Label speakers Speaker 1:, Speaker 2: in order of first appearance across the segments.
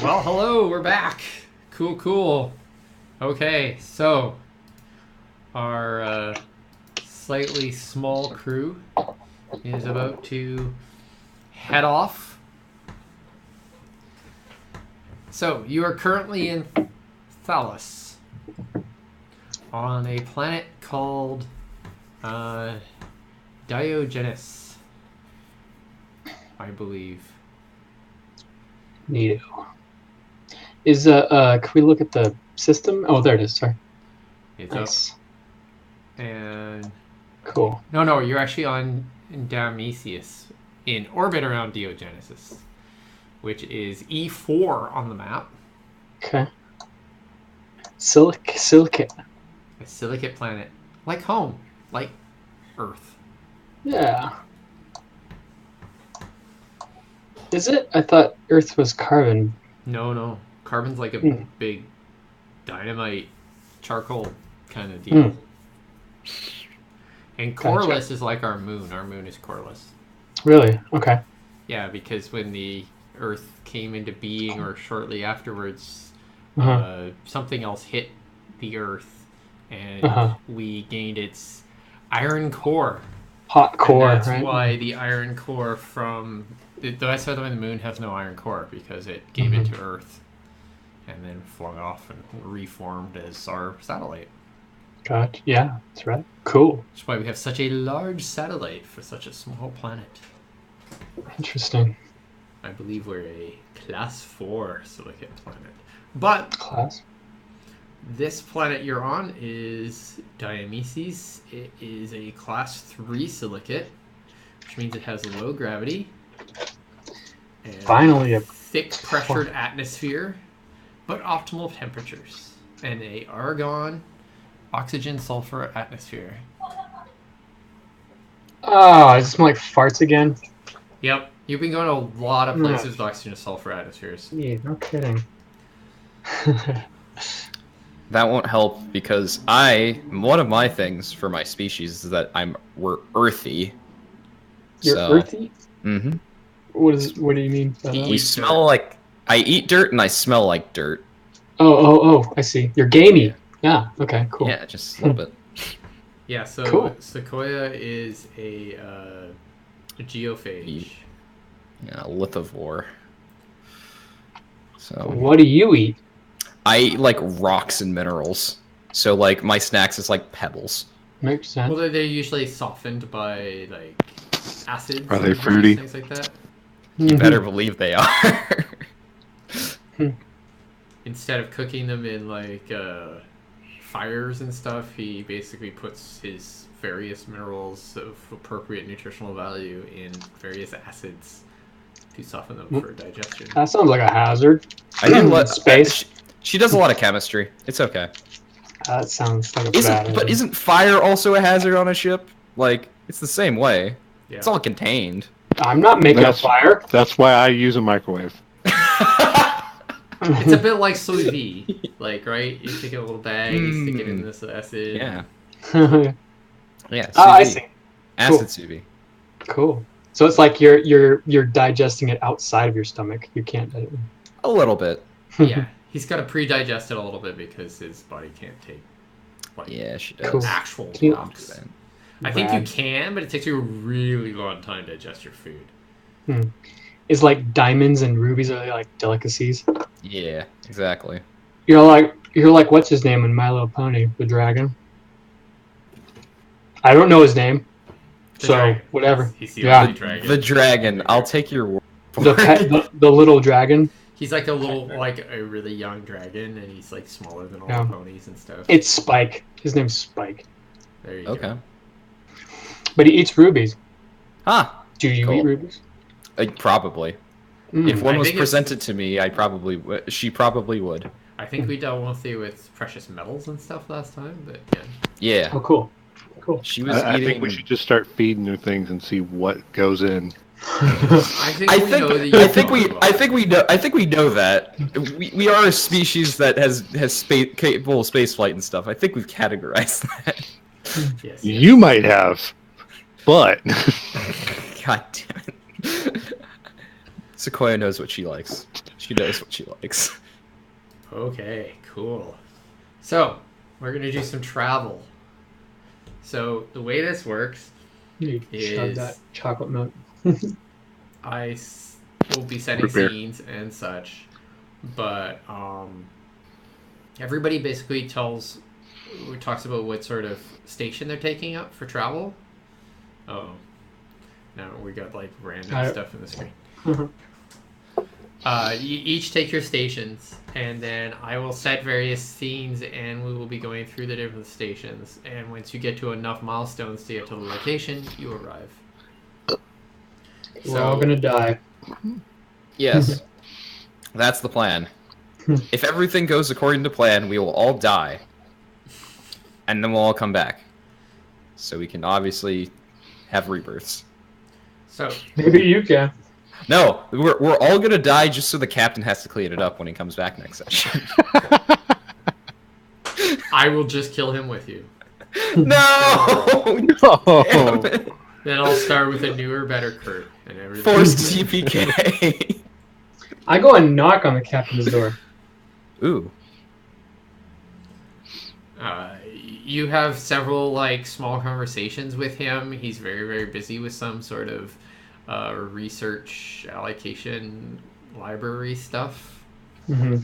Speaker 1: Well, hello, we're back. Cool. Okay, so our slightly small crew is about to head off. So, you are currently in Thalos on a planet called Diogenes, I believe.
Speaker 2: Neato. Is can we look at the system? Oh, there it is. Sorry.
Speaker 1: It's
Speaker 2: Nice.
Speaker 1: up. And
Speaker 2: Cool.
Speaker 1: no, you're actually on Dionysius, in orbit around Diogenesis, which is E4 on the map.
Speaker 2: Okay. Silicate.
Speaker 1: A silicate planet, like home, like Earth.
Speaker 2: Yeah. Is it? I thought Earth was carbon.
Speaker 1: No, carbon's like a big dynamite charcoal kind of deal. And coreless
Speaker 2: Gotcha.
Speaker 1: is like our moon. Our moon is coreless.
Speaker 2: Really? Okay.
Speaker 1: Yeah, because when the Earth came into being, or shortly afterwards, something else hit the Earth, and we gained its iron core.
Speaker 2: Hot core,
Speaker 1: and that's
Speaker 2: right?
Speaker 1: why the iron core from that's why the moon has no iron core, because it gave it to Earth, and then flung off and reformed as our satellite.
Speaker 2: Gotcha. Yeah, that's right. Cool.
Speaker 1: That's why we have such a large satellite for such a small planet.
Speaker 2: Interesting.
Speaker 1: I believe we're a class 4 silicate planet. But
Speaker 2: Class.
Speaker 1: this planet you're on is Dionysus. It is a class 3 silicate, which means it has low gravity. And
Speaker 2: Finally a
Speaker 1: thick pressured atmosphere, but optimal temperatures. And a argon, oxygen, sulfur atmosphere.
Speaker 2: Oh, I just like farts again.
Speaker 1: Yep. You've been going to a lot of places with oxygen and sulfur atmospheres.
Speaker 2: Yeah, no kidding.
Speaker 3: That won't help because one of my things for my species is that we're earthy.
Speaker 2: You're earthy?
Speaker 3: Mm-hmm.
Speaker 2: What do you mean by that?
Speaker 3: We smell like... I eat dirt and I smell like dirt.
Speaker 2: Oh, I see. You're gamey. Yeah, okay, cool.
Speaker 3: Yeah, just a little bit.
Speaker 1: Yeah, so
Speaker 2: cool.
Speaker 1: Sequoia is a geophage.
Speaker 3: Yeah, a lithivore. So
Speaker 2: what do you eat?
Speaker 3: I eat like rocks and minerals. So like my snacks is like pebbles.
Speaker 2: Makes sense.
Speaker 1: Well, they're usually softened by like acids.
Speaker 4: Are they fruity?
Speaker 1: Things like that.
Speaker 3: You better believe they are.
Speaker 1: Instead of cooking them in like fires and stuff, he basically puts his various minerals of appropriate nutritional value in various acids to soften them for digestion.
Speaker 2: That sounds like a hazard.
Speaker 3: I do let
Speaker 2: space.
Speaker 3: She does a lot of chemistry. It's okay.
Speaker 2: That sounds like a bad idea.
Speaker 3: But isn't fire also a hazard on a ship? Like, it's the same way.
Speaker 1: Yeah.
Speaker 3: It's all contained.
Speaker 2: I'm not making a fire.
Speaker 4: That's why I use a microwave.
Speaker 1: It's a bit like sous vide, like, right? You take a little bag, you stick it in this acid.
Speaker 3: Yeah. Yeah.
Speaker 2: Oh, I see.
Speaker 3: Acid
Speaker 2: Cool.
Speaker 3: sous vide.
Speaker 2: Cool. So it's like you're digesting it outside of your stomach. You can't.
Speaker 3: A little bit.
Speaker 1: Yeah. He's got to pre-digest it a little bit because his body can't take like
Speaker 3: she does.
Speaker 2: Cool.
Speaker 1: actual
Speaker 2: Can you-
Speaker 1: rocks. I think you can, but it takes you a really long time to digest your food.
Speaker 2: Is like diamonds and rubies are they like delicacies?
Speaker 3: Yeah, exactly.
Speaker 2: You're like what's his name in My Little Pony, the dragon? I don't know his name, so whatever.
Speaker 1: He's the only dragon.
Speaker 3: The dragon. I'll take your word for
Speaker 2: The little dragon.
Speaker 1: He's like a really young dragon, and he's like smaller than all the ponies and stuff.
Speaker 2: It's Spike. His name's Spike.
Speaker 1: There you go.
Speaker 2: But he eats rubies.
Speaker 3: Ah.
Speaker 2: Do you eat rubies?
Speaker 3: Probably. If one was presented to me, she probably would.
Speaker 1: I think we dealt mostly with precious metals and stuff last time, but yeah.
Speaker 3: Yeah.
Speaker 2: Oh, cool.
Speaker 3: She was
Speaker 4: I
Speaker 3: eating...
Speaker 4: think we should just start feeding her things and see what goes in.
Speaker 3: I think we know that. We are a species that has capable of space flight and stuff. I think we've categorized that.
Speaker 1: Yes.
Speaker 4: You might have, but
Speaker 3: God damn it. Sequoia knows what she likes. She knows what she likes.
Speaker 1: Okay, cool. So, we're going to do some travel. So, the way this works
Speaker 2: You shove
Speaker 1: is
Speaker 2: that chocolate milk.
Speaker 1: will be setting
Speaker 4: Root beer.
Speaker 1: scenes and such, but everybody basically talks about what sort of station they're taking up for travel. Oh, no, we got like random stuff in the screen. You each take your stations, and then I will set various scenes, and we will be going through the different stations. And once you get to enough milestones to get to the location, you arrive.
Speaker 2: We're all gonna die.
Speaker 3: Yes, that's the plan. If everything goes according to plan, we will all die, and then we'll all come back. So we can obviously have rebirths.
Speaker 1: So
Speaker 2: Maybe you can.
Speaker 3: No, we're all gonna die just so the captain has to clean it up when he comes back next session.
Speaker 1: I will just kill him with you.
Speaker 3: No!
Speaker 4: No.
Speaker 1: Then I'll start with a newer, better Kurt and everything.
Speaker 3: Forced TPK.
Speaker 2: I go and knock on the captain's door.
Speaker 3: Ooh.
Speaker 1: You have several like small conversations with him. He's very, very busy with some sort of research allocation library stuff.
Speaker 2: Mm-hmm.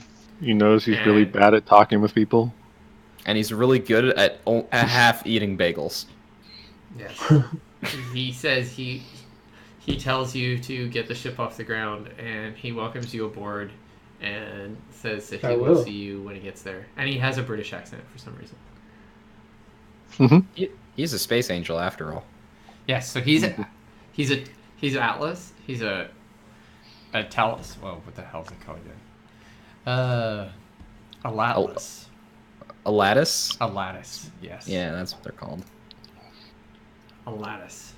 Speaker 4: You notice he's really bad at talking with people.
Speaker 3: And he's really good at half eating bagels.
Speaker 1: Yes. He says he tells you to get the ship off the ground, and he welcomes you aboard and says that he will see you when he gets there. And he has a British accent for some reason.
Speaker 4: Mm-hmm.
Speaker 3: He's a space angel after all.
Speaker 1: Yes, so he's Atlas. He's a Talos. Well, what the hell is it called again? A Lattice.
Speaker 3: A lattice?
Speaker 1: A lattice, yes.
Speaker 3: Yeah, that's what they're called.
Speaker 1: A lattice.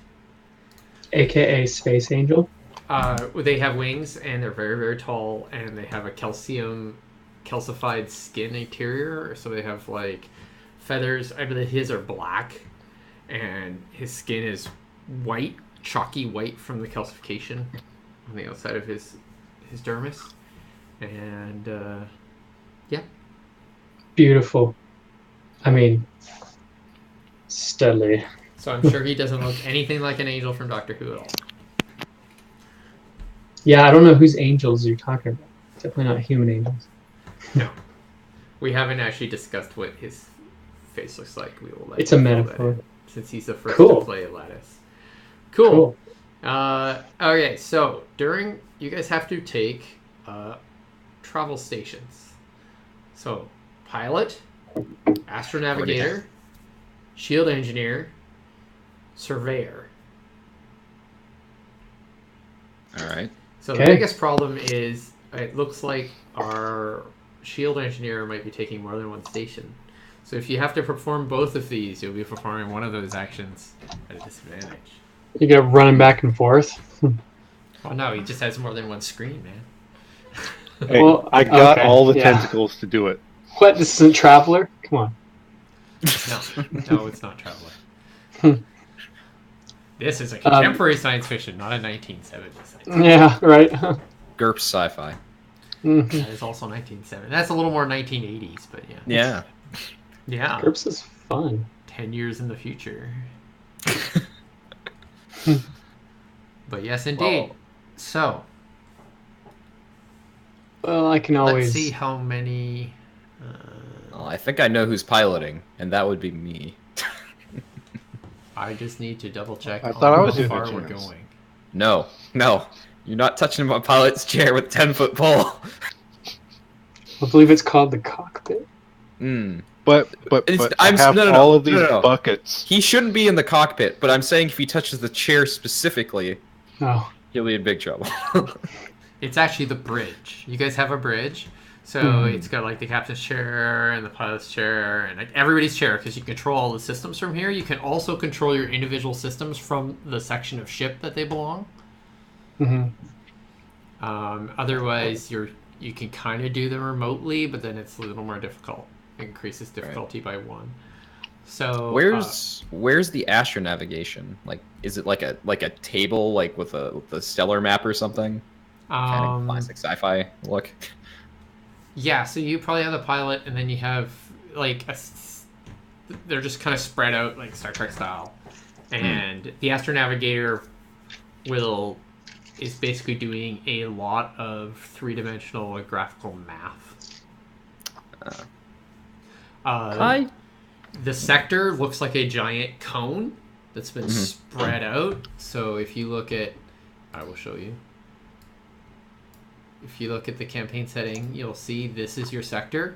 Speaker 2: AKA Space Angel.
Speaker 1: They have wings, and they're very, very tall, and they have a calcified skin interior, so they have, like, feathers. I believe his are black, and his skin is white, chalky white from the calcification on the outside of his dermis. And, yeah.
Speaker 2: Beautiful. I mean, stellar.
Speaker 1: So I'm sure he doesn't look anything like an angel from Doctor Who at all.
Speaker 2: Yeah, I don't know whose angels you're talking about. Definitely not human angels.
Speaker 1: No. We haven't actually discussed what his face looks like. We will let
Speaker 2: It's a metaphor.
Speaker 1: Since he's the first
Speaker 2: Cool.
Speaker 1: to play Lattice. Cool. Okay, so you guys have to take travel stations. So, pilot, astronavigator, shield engineer, surveyor.
Speaker 3: All right.
Speaker 1: So the biggest problem is it looks like our shield engineer might be taking more than one station. So if you have to perform both of these, you'll be performing one of those actions at a disadvantage.
Speaker 2: You get running back and forth.
Speaker 1: Oh no, he just has more than one screen, man.
Speaker 4: Hey,
Speaker 2: Well,
Speaker 4: I got
Speaker 2: okay,
Speaker 4: all the
Speaker 2: yeah.
Speaker 4: tentacles to do it.
Speaker 2: What? This isn't Traveler? Come on.
Speaker 1: No, it's not Traveler. This is a contemporary science fiction, not a 1970s science fiction.
Speaker 2: Yeah, right.
Speaker 3: GURPS sci-fi.
Speaker 1: That is also 1970s. That's a little more 1980s, but yeah.
Speaker 3: Yeah.
Speaker 1: Yeah.
Speaker 2: GURPS is fun.
Speaker 1: 10 years in the future. But yes, indeed. So,
Speaker 2: Well, I can always...
Speaker 1: let's see how many...
Speaker 3: Well, I think I know who's piloting, and that would be me.
Speaker 1: I just need to double check
Speaker 4: I thought I was
Speaker 1: how
Speaker 4: doing
Speaker 1: far
Speaker 4: the
Speaker 1: we're
Speaker 4: chance.
Speaker 1: going.
Speaker 3: No. You're not touching my pilot's chair with a 10-foot pole.
Speaker 2: I believe it's called the cockpit.
Speaker 4: But I have all of these buckets.
Speaker 3: He shouldn't be in the cockpit, but I'm saying if he touches the chair specifically,
Speaker 2: Oh.
Speaker 3: he'll be in big trouble.
Speaker 1: It's actually the bridge. You guys have a bridge. So it's got like the captain's chair and the pilot's chair and like everybody's chair because you control all the systems from here. You can also control your individual systems from the section of ship that they belong. Otherwise, you can kind of do them remotely, but then it's a little more difficult. It increases difficulty by 1. So
Speaker 3: where's the astronavigation? Like, is it like a table like with a stellar map or something? Kind of classic sci-fi look.
Speaker 1: Yeah, so you probably have the pilot, and then you have like they're just kind of spread out like Star Trek style, and the astronavigator is basically doing a lot of three-dimensional graphical math. The sector looks like a giant cone that's been spread out. So if you look at, I will show you. If you look at the campaign setting, you'll see this is your sector.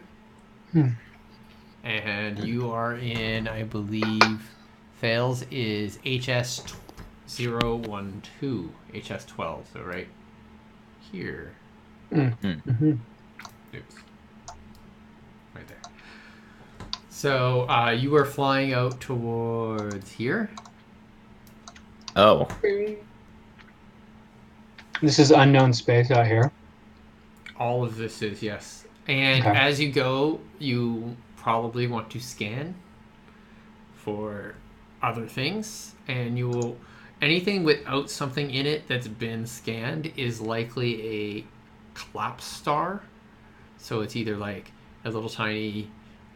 Speaker 1: And you are in, I believe, Fails is HS012, HS12, so right here. Oops. Right there. So you are flying out towards here.
Speaker 3: Oh.
Speaker 2: This is unknown space out here.
Speaker 1: All of this is, yes. And as you go, you probably want to scan for other things. And you will... Anything without something in it that's been scanned is likely a collapse star. So it's either like a little tiny,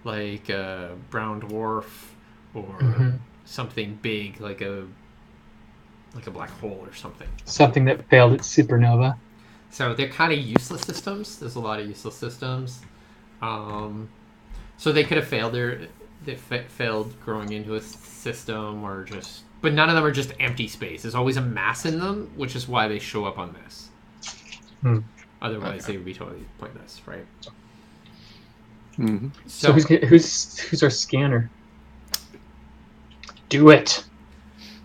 Speaker 1: like a brown dwarf, or something big, like a black hole or something.
Speaker 2: Something that failed its supernova.
Speaker 1: So they're kind of useless systems. There's a lot of useless systems. So they could have failed failed growing into a system, or just... But none of them are just empty space. There's always a mass in them, which is why they show up on this. Otherwise, they would be totally pointless, right?
Speaker 2: So who's our scanner? Do it.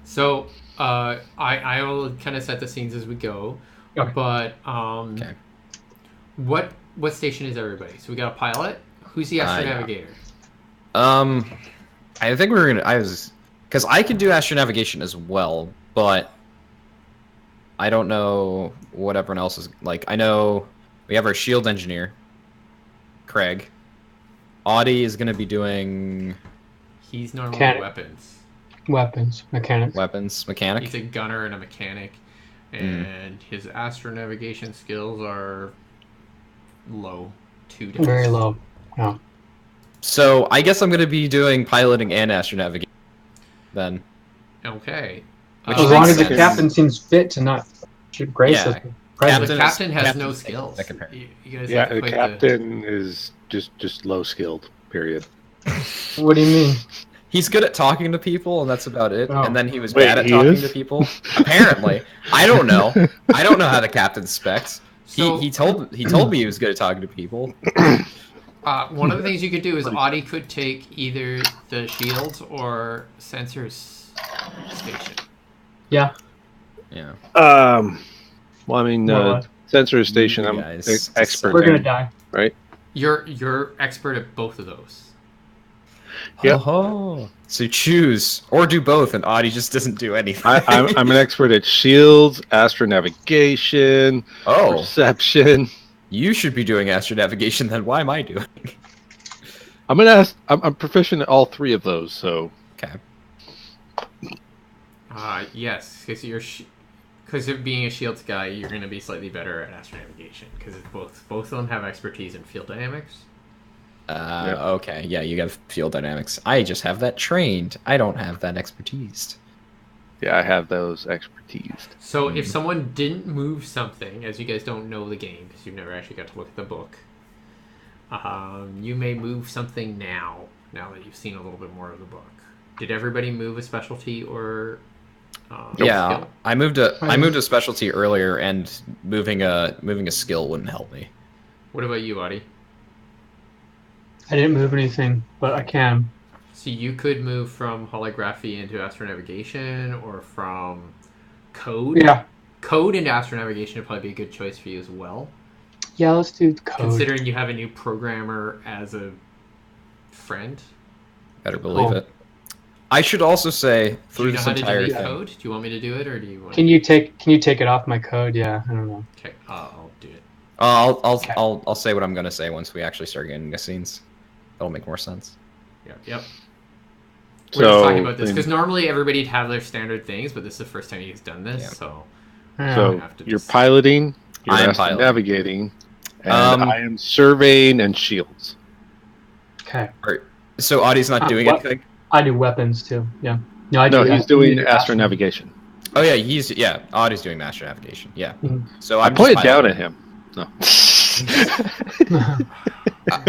Speaker 1: So I will kind of set the scenes as we go.
Speaker 2: Okay.
Speaker 1: But what station is everybody? So we got a pilot. Who's the astronavigator?
Speaker 3: I think we're gonna. Because I can do astronavigation as well, but I don't know what everyone else is like. I know we have our shield engineer, Craig. Audie is going to be doing...
Speaker 1: He's normally weapons.
Speaker 2: Weapons mechanic.
Speaker 1: He's a gunner and a mechanic, and his astronavigation skills are low. 2 days.
Speaker 2: Very low. No.
Speaker 3: So I guess I'm going to be doing piloting and astronavigation then.
Speaker 1: Okay.
Speaker 2: As long as the captain seems fit to not shoot graces.
Speaker 1: Yeah. The captain has no skills. You guys
Speaker 4: the captain is just low skilled. Period.
Speaker 2: What do you mean?
Speaker 3: He's good at talking to people, and that's about it. And then he was bad at talking to people. Apparently, I don't know. I don't know how the captain specs. So, he told me he was good at talking to people.
Speaker 1: One of the things you could do is Audie could take either the shields or sensors station.
Speaker 2: Yeah.
Speaker 3: Yeah.
Speaker 4: Well, I mean, sensor station. I'm expert.
Speaker 2: We're gonna die,
Speaker 4: right?
Speaker 1: You're expert at both of those.
Speaker 4: Yeah.
Speaker 3: Oh. So choose or do both, and Audie just doesn't do anything.
Speaker 4: I'm an expert at shields, astronavigation, perception.
Speaker 3: You should be doing astronavigation then. Why am I doing?
Speaker 4: I'm proficient at all 3 of those. So.
Speaker 3: Okay.
Speaker 1: Yes, because of being a shields guy, you're going to be slightly better at astronavigation because both of them have expertise in field dynamics.
Speaker 3: Okay, yeah, you got field dynamics. I just have that trained. I don't have that expertise.
Speaker 4: Yeah, I have those expertise.
Speaker 1: So if someone didn't move something, as you guys don't know the game because you've never actually got to look at the book, you may move something now that you've seen a little bit more of the book. Did everybody move a specialty or?
Speaker 3: Yeah,
Speaker 1: skill?
Speaker 3: I moved a specialty earlier, and moving a skill wouldn't help me.
Speaker 1: What about you, Audie?
Speaker 2: I didn't move anything, but I can.
Speaker 1: So you could move from holography into astronavigation, or from code.
Speaker 2: Yeah.
Speaker 1: Code into astronavigation would probably be a good choice for you as well.
Speaker 2: Yeah, let's do code.
Speaker 1: Considering you have a new programmer as a friend.
Speaker 3: Better believe it. I should also say through this entire thing.
Speaker 1: Code? Do you want me to do it, or do you want?
Speaker 2: Can you take it off my code? Yeah, I don't know.
Speaker 1: Okay, I'll do it.
Speaker 3: I'll say what I'm gonna say once we actually start getting the scenes. That'll make more sense.
Speaker 1: Yep. We're just talking about this because normally everybody'd have their standard things, but this is the first time he's done this, so
Speaker 4: you're piloting. You're astronavigating, and I am surveying and shields.
Speaker 2: Okay.
Speaker 3: Right. So Audie's not doing anything?
Speaker 2: I do weapons too, yeah.
Speaker 4: No, he's doing astronavigation.
Speaker 3: Oh yeah, Audie's doing master navigation. Yeah.
Speaker 2: Mm-hmm.
Speaker 3: So
Speaker 4: I pointed down at him. No.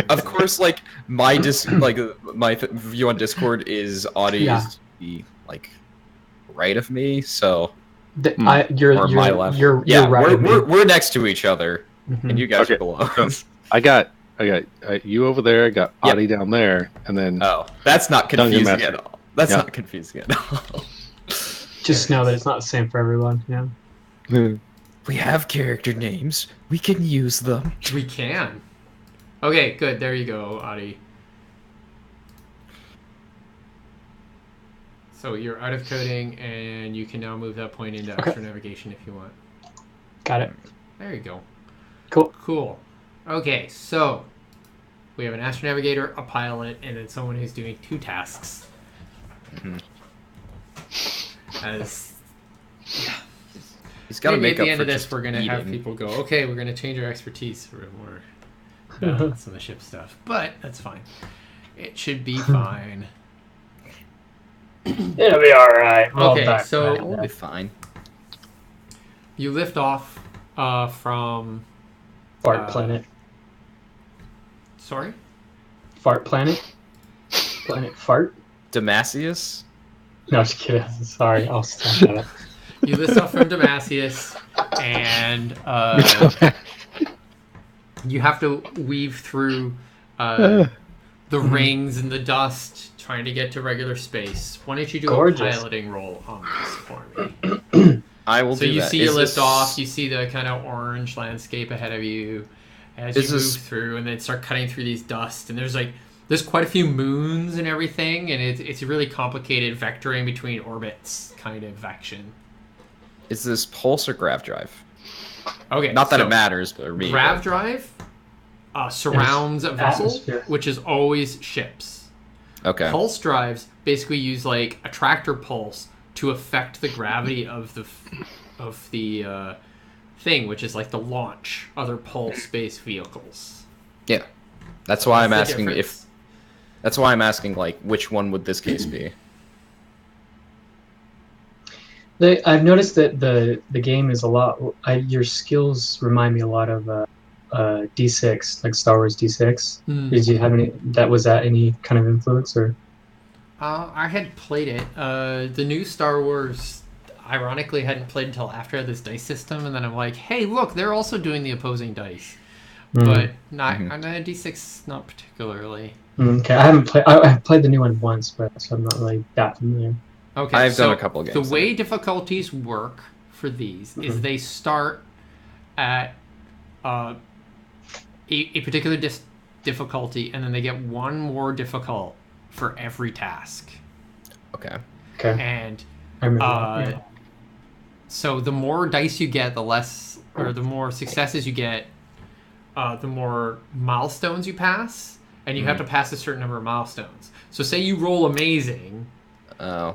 Speaker 3: Of course, like my view on Discord is Audie is the right of me, so
Speaker 2: you're my left. You're right.
Speaker 3: We're next to each other, and you guys are below.
Speaker 4: I got you over there. I got Audie down there, and then
Speaker 3: that's not confusing at all. That's not confusing at all.
Speaker 2: Just know that it's not the same for everyone. Yeah.
Speaker 3: We have character names. We can use them.
Speaker 1: We can. Okay, good. There you go, Audie. So you're out of coding, and you can now move that point into astronavigation if you want.
Speaker 2: Got it.
Speaker 1: There you go.
Speaker 2: Cool.
Speaker 1: Okay, so we have an astronavigator, a pilot, and then someone who's doing 2 tasks.
Speaker 3: He's got to make
Speaker 1: at the end of this, we're going to have people go, okay, we're going to change our expertise for more some of the ship stuff. But that's fine. It should be fine.
Speaker 2: It'll be all right.
Speaker 1: Okay, so
Speaker 3: it'll be fine.
Speaker 1: You lift off from
Speaker 2: Fart Planet.
Speaker 1: Sorry?
Speaker 2: Fart Planet? Planet Fart?
Speaker 3: Damascus?
Speaker 2: No, just kidding. Sorry, I'll stop that.
Speaker 1: You lift off from Damascus, and you have to weave through the rings and the dust, trying to get to regular space. Why don't you do a piloting roll on this for me?
Speaker 3: I will do that. So
Speaker 1: you see you lift off, you see the kind of orange landscape ahead of you as you move through, and then start cutting through these dust, and there's quite a few moons and everything, and it's a really complicated vectoring between orbits kind of action.
Speaker 3: Is this pulse or grav drive?
Speaker 1: Okay.
Speaker 3: Not that it matters, but
Speaker 1: grav drive surrounds a vessel, which is always ships.
Speaker 3: Okay.
Speaker 1: Pulse drives basically use like a tractor pulse to affect the gravity of the thing, which is like the launch other pulse-based vehicles.
Speaker 3: Yeah. That's why I'm asking like which one would this case be?
Speaker 2: I've noticed that the game is a lot. Your skills remind me a lot of D6, like Star Wars D6. Did you have any? Was that any kind of influence or?
Speaker 1: I had played it. The new Star Wars, ironically, hadn't played until after this dice system, and then I'm like, hey, look, they're also doing the opposing dice, but not on a D6, not particularly.
Speaker 2: Okay, I haven't played. I've played the new one once, but so I'm not really that familiar.
Speaker 1: Okay,
Speaker 3: I've done a couple of games.
Speaker 1: The way difficulties work for these is they start at a particular difficulty, and then they get one more difficult for every task.
Speaker 3: Okay.
Speaker 1: And so the more dice you get, the less, or the more successes you get, the more milestones you pass, and you have to pass a certain number of milestones. So say you roll amazing.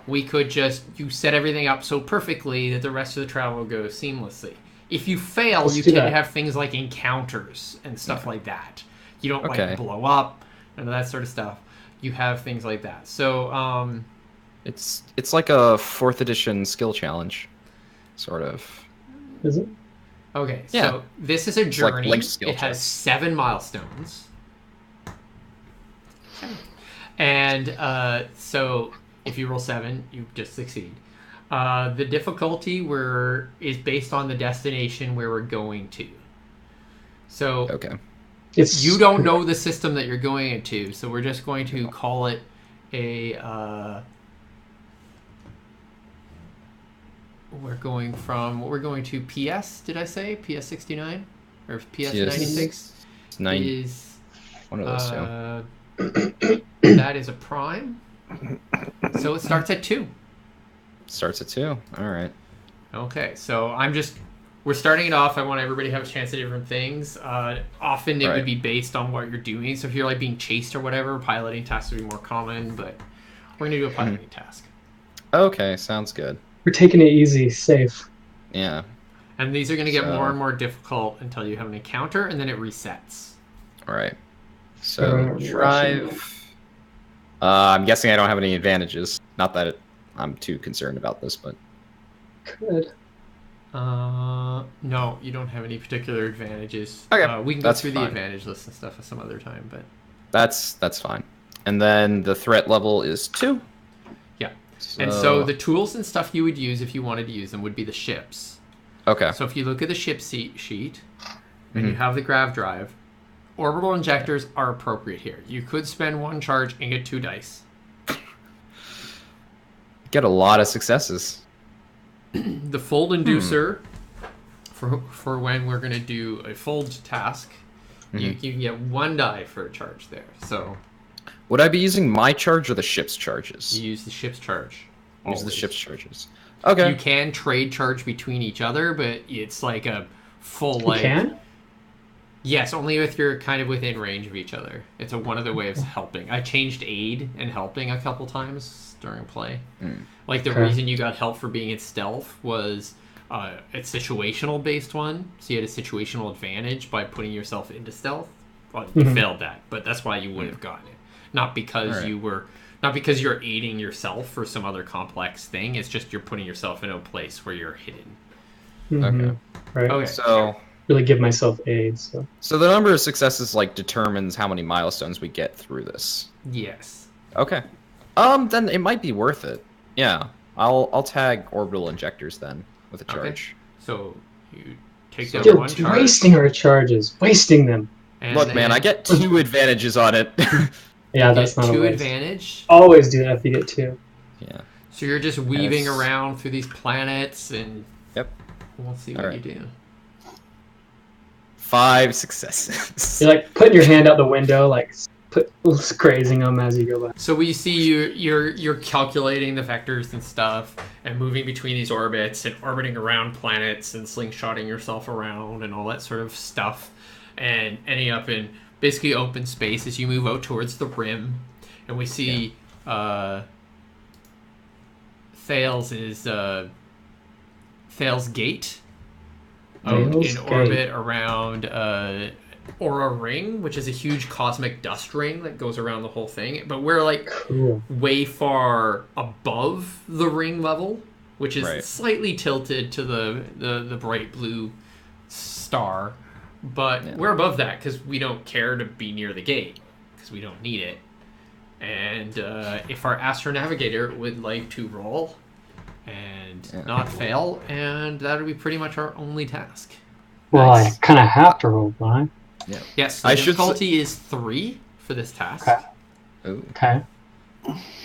Speaker 1: We could you set everything up so perfectly that the rest of the travel goes seamlessly. If you fail, you tend to have things like encounters and stuff like that. You don't like blow up and that sort of stuff. You have things like that. So
Speaker 3: it's like a 4th edition skill challenge, sort of.
Speaker 2: Is it?
Speaker 1: Okay, so this is a journey. It has 7 milestones. And so if you roll 7, you just succeed. The difficulty is based on the destination where we're going to. So you don't know the system that you're going into, so we're just going to call it we're going to PS, did I say? PS 69? Or PS 96? Is
Speaker 3: one of those
Speaker 1: two. That is a prime. So it starts at 2.
Speaker 3: Starts at 2. All right.
Speaker 1: Okay, so we're starting it off. I want everybody to have a chance at different things. Often it would be based on what you're doing. So if you're like being chased or whatever, piloting tasks would be more common, but we're going to do a piloting task.
Speaker 3: Okay, sounds good.
Speaker 2: We're taking it easy, safe.
Speaker 3: Yeah.
Speaker 1: And these are going to get more and more difficult until you have an encounter, and then it resets.
Speaker 3: All right. So drive. I'm guessing I don't have any advantages. Not that I'm too concerned about this, but
Speaker 2: Could.
Speaker 1: No, you don't have any particular advantages.
Speaker 3: Okay,
Speaker 1: we can go through the advantage list and stuff some other time, but
Speaker 3: that's fine. And then the threat level is 2.
Speaker 1: Yeah. And so the tools and stuff you would use if you wanted to use them would be the ships.
Speaker 3: Okay.
Speaker 1: So if you look at the ship sheet and you have the grav drive, orbital injectors are appropriate here. You could spend 1 charge and get 2 dice.
Speaker 3: Get a lot of successes.
Speaker 1: The fold inducer for when we're going to do a fold task, you can get 1 die for a charge there. So
Speaker 3: would I be using my charge or the ship's charges?
Speaker 1: You use the ship's charge.
Speaker 3: Use the ship's charges. Okay.
Speaker 1: You can trade charge between each other, but it's like a full
Speaker 2: You can?
Speaker 1: Yes, only if you're kind of within range of each other. It's one of the ways of helping. I changed aid and helping a couple times during play. Like the reason you got help for being in stealth was a situational based one. So you had a situational advantage by putting yourself into stealth. Well, you failed that, but that's why you would have gotten it. Not because not because you're aiding yourself for some other complex thing. It's just you're putting yourself in a place where you're hidden.
Speaker 3: Okay.
Speaker 2: Right.
Speaker 1: Okay.
Speaker 3: So
Speaker 2: really give myself aid.
Speaker 3: So the number of successes determines how many milestones we get through this.
Speaker 1: Yes.
Speaker 3: Okay. Then it might be worth it. Yeah. I'll tag orbital injectors then with a charge.
Speaker 1: Okay. So you take that
Speaker 2: You're
Speaker 1: 1 charge.
Speaker 2: wasting our charges. Wasting them.
Speaker 3: Look, man, I get 2 advantages on it.
Speaker 2: Yeah, that's not
Speaker 1: 2
Speaker 2: a waste.
Speaker 1: advantage.
Speaker 2: Always do that if you get 2.
Speaker 3: Yeah.
Speaker 1: So you're just weaving around through these planets, and we'll see what you do.
Speaker 3: 5 successes.
Speaker 2: You're like putting your hand out the window, grazing them as you go by.
Speaker 1: So we see you're calculating the vectors and stuff, and moving between these orbits, and orbiting around planets, and slingshotting yourself around, and all that sort of stuff, and ending up in basically open space as you move out towards the rim. And we see Thales Gate out in orbit around Aura Ring, which is a huge cosmic dust ring that goes around the whole thing. But we're way far above the ring level, which is slightly tilted to the bright blue star. But we're above that because we don't care to be near the gate because we don't need it. And if our astronavigator would like to roll and not fail, and that would be pretty much our only task.
Speaker 2: Well, I kind of have to roll, don't I?
Speaker 1: Yeah. Yes, the difficulty is 3 for this task.
Speaker 2: Okay.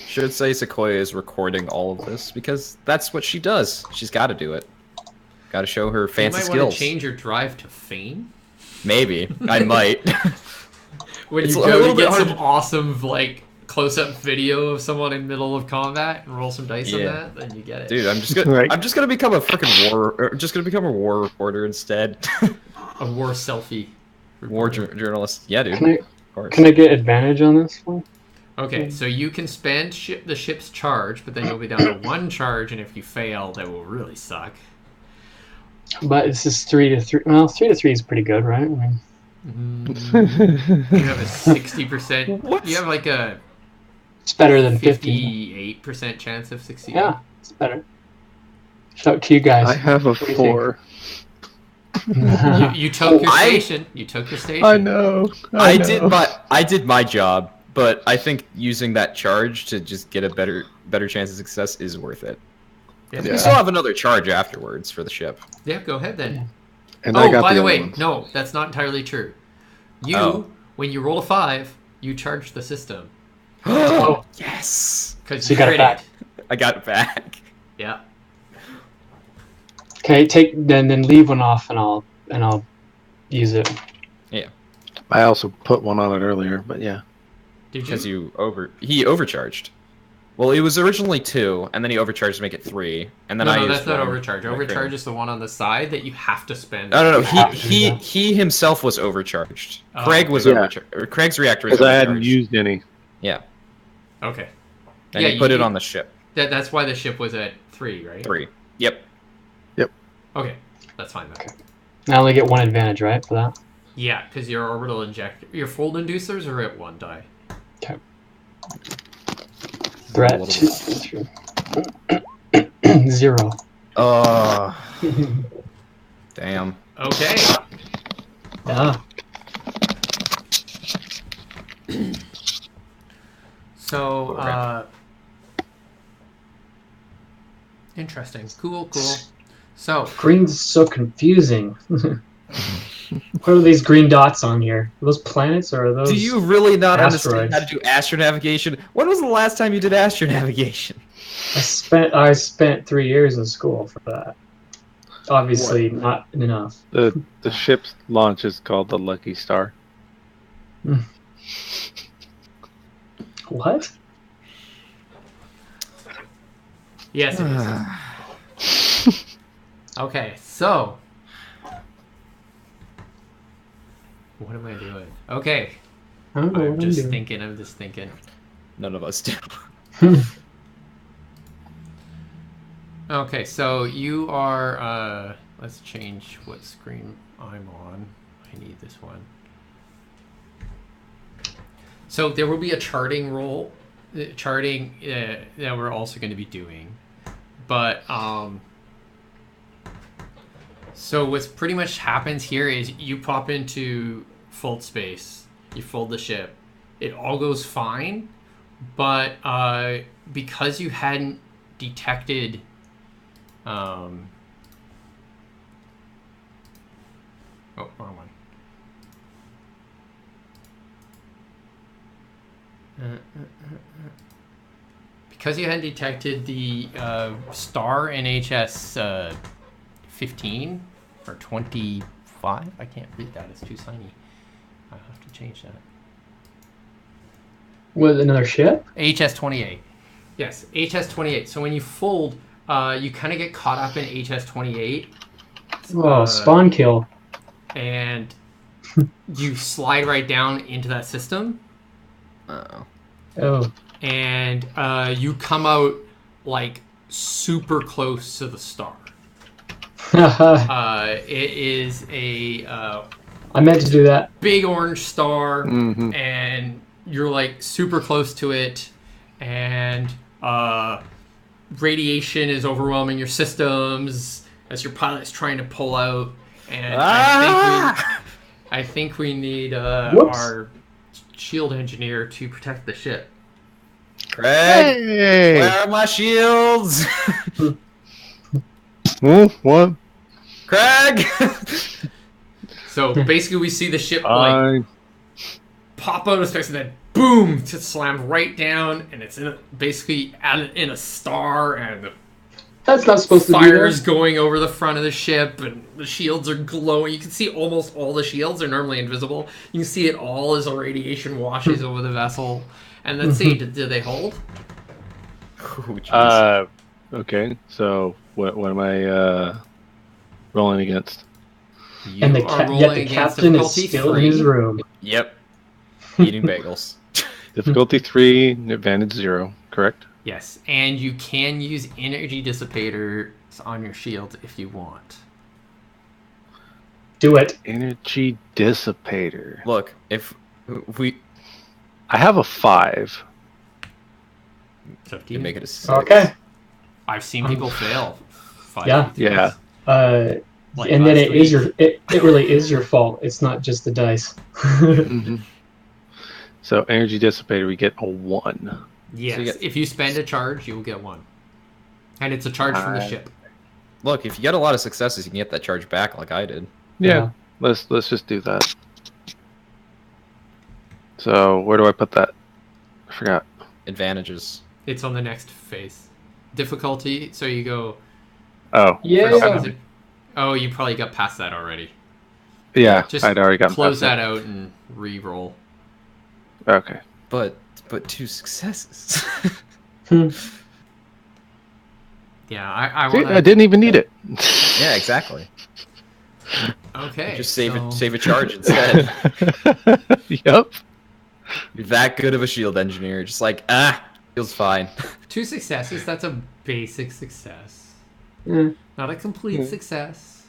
Speaker 3: Should say Sequoia is recording all of this because that's what she does. She's got to do it. Got to show her fancy skills.
Speaker 1: You might want to change your drive to feign.
Speaker 3: Maybe I might.
Speaker 1: When you go to get some awesome close-up video of someone in the middle of combat and roll some dice on that, then you get it.
Speaker 3: Dude, I'm just gonna become a freaking war reporter instead.
Speaker 1: A war selfie.
Speaker 3: War journalist. Yeah, dude.
Speaker 2: Can I get advantage on this one?
Speaker 1: Okay, so you can spend the ship's charge, but then you'll be down to 1 charge, and if you fail, that will really suck.
Speaker 2: But this is 3 to 3. Well, 3 to 3 is pretty good, right?
Speaker 1: You have a 60%. You have a.
Speaker 2: It's better than
Speaker 1: 58% chance of succeeding.
Speaker 2: Yeah, it's better. Shout out to you guys.
Speaker 4: I have a 4.
Speaker 1: You took your station. You took your station.
Speaker 4: I know.
Speaker 3: I did my job, but I think using that charge to just get a better chance of success is worth it. Yeah. We still have another charge afterwards for the ship.
Speaker 1: Yeah, go ahead then.
Speaker 2: Yeah.
Speaker 4: And
Speaker 1: by the way, no, that's not entirely true. When you roll a 5, you charge the system.
Speaker 3: Oh, yes!
Speaker 1: Because
Speaker 2: you got it back.
Speaker 3: I got it back.
Speaker 1: Yeah.
Speaker 2: Okay, then leave one off, and I'll use it.
Speaker 3: Yeah.
Speaker 4: I also put one on it earlier, but yeah.
Speaker 3: Because he overcharged. Well, it was originally 2, and then he overcharged to make it 3, and then
Speaker 1: No, that's not overcharge. Overcharge is the one on the side that you have to spend.
Speaker 3: No. He himself was overcharged. Craig was overcharged. Craig's reactor was overcharged.
Speaker 4: Because I hadn't used any.
Speaker 3: Yeah.
Speaker 1: Okay.
Speaker 3: And he put it on the ship.
Speaker 1: That's why the ship was at 3, right?
Speaker 3: 3. Yep.
Speaker 1: Okay. That's fine then.
Speaker 2: Okay. I only get 1 advantage, right, for that?
Speaker 1: Yeah, because your orbital injector, your fold inducers are at 1 die.
Speaker 2: Okay. Threat 2, 3. 0.
Speaker 3: Oh. Damn.
Speaker 1: Okay.
Speaker 2: Yeah.
Speaker 1: So, interesting. Cool. So
Speaker 2: green's so confusing. What are these green dots on here? Are those planets or are those?
Speaker 3: Do you really not
Speaker 2: asteroids?
Speaker 3: understand how to do astronavigation? When was the last time you did astronavigation?
Speaker 2: I spent 3 years in school for that. Obviously, not enough.
Speaker 4: The ship's launch is called the Lucky Star.
Speaker 2: What?
Speaker 1: yes, it is. Okay, so what am I doing? Okay,
Speaker 2: I don't know what
Speaker 1: I'm
Speaker 2: I'm
Speaker 1: just
Speaker 2: doing.
Speaker 1: thinking. I'm just thinking.
Speaker 3: None of us do.
Speaker 1: Okay, so you are. Let's change what screen I'm on. I need this one. So there will be a charting role, charting that we're also going to be doing, but so what's pretty much happens here is you pop into fold space, you fold the ship, it all goes fine, but because you hadn't detected oh, wrong one. Because you hadn't detected the star NHS 15 or 25, I can't read that, it's too tiny. I'll have to change that.
Speaker 2: With another ship?
Speaker 1: HS 28. Yes, HS 28. So when you fold, you kind of get caught up in HS 28.
Speaker 2: Oh, spawn kill.
Speaker 1: And you slide right down into that system.
Speaker 2: Oh.
Speaker 1: And you come out like super close to the star. It is a
Speaker 2: I meant to do that.
Speaker 1: big orange star,
Speaker 4: Mm-hmm.
Speaker 1: and you're like super close to it, and radiation is overwhelming your systems as your pilot's trying to pull out. And I think we need our shield engineer to protect the ship.
Speaker 3: Craig,
Speaker 4: Hey!
Speaker 3: where are my shields?
Speaker 4: What?
Speaker 3: Craig!
Speaker 1: So basically, we see the ship like pop out of space and then boom, to slam right down, and it's basically in a star, and the
Speaker 2: That's not supposed to be
Speaker 1: fire's
Speaker 2: there.
Speaker 1: going over the front of the ship, and the shields are glowing. You can see almost all the shields are normally invisible. You can see it all as the radiation washes over the vessel. And let's see, did they hold?
Speaker 3: Oh,
Speaker 4: Okay, so what am I rolling against?
Speaker 1: You
Speaker 2: And
Speaker 1: are rolling
Speaker 2: yet the
Speaker 1: against
Speaker 2: captain is
Speaker 1: difficulty
Speaker 2: still in his
Speaker 1: 3.
Speaker 2: room.
Speaker 3: Yep. Eating bagels.
Speaker 4: Difficulty 3, advantage 0, correct?
Speaker 1: Yes, and you can use energy dissipators on your shield if you want.
Speaker 2: Do it.
Speaker 4: Energy dissipator.
Speaker 3: Look, if we
Speaker 4: I have a 5.
Speaker 1: It's up to
Speaker 3: can
Speaker 1: you.
Speaker 3: make it a 6.
Speaker 2: Okay.
Speaker 1: I've seen people fail. 5
Speaker 2: Yeah.
Speaker 4: Yeah.
Speaker 1: Like
Speaker 2: And then
Speaker 1: last
Speaker 2: it is
Speaker 1: week.
Speaker 2: it really is your fault. It's not just the dice.
Speaker 4: Mm-hmm. So energy dissipator, we get a 1.
Speaker 1: Yes,
Speaker 3: So
Speaker 1: if you spend a charge, you will get 1. And it's a charge from the ship.
Speaker 3: Look, if you get a lot of successes, you can get that charge back like I did.
Speaker 4: Yeah. Let's just do that. So where do I put that? I forgot.
Speaker 3: Advantages.
Speaker 1: It's on the next phase. Difficulty, so you go...
Speaker 4: Oh.
Speaker 2: Yeah.
Speaker 1: Oh, you probably got past that already.
Speaker 4: Yeah,
Speaker 1: Just
Speaker 4: I'd already gotten
Speaker 1: close
Speaker 4: past
Speaker 1: that out and re-roll.
Speaker 4: Okay.
Speaker 3: But 2 successes.
Speaker 1: Yeah, I
Speaker 4: See,
Speaker 1: want
Speaker 4: I didn't even need it.
Speaker 3: Yeah, exactly.
Speaker 1: Okay.
Speaker 3: Just save a charge instead.
Speaker 4: Yep.
Speaker 3: You're that good of a shield engineer. Just like, feels fine.
Speaker 1: 2 successes, that's a basic success.
Speaker 2: Mm.
Speaker 1: Not a complete success.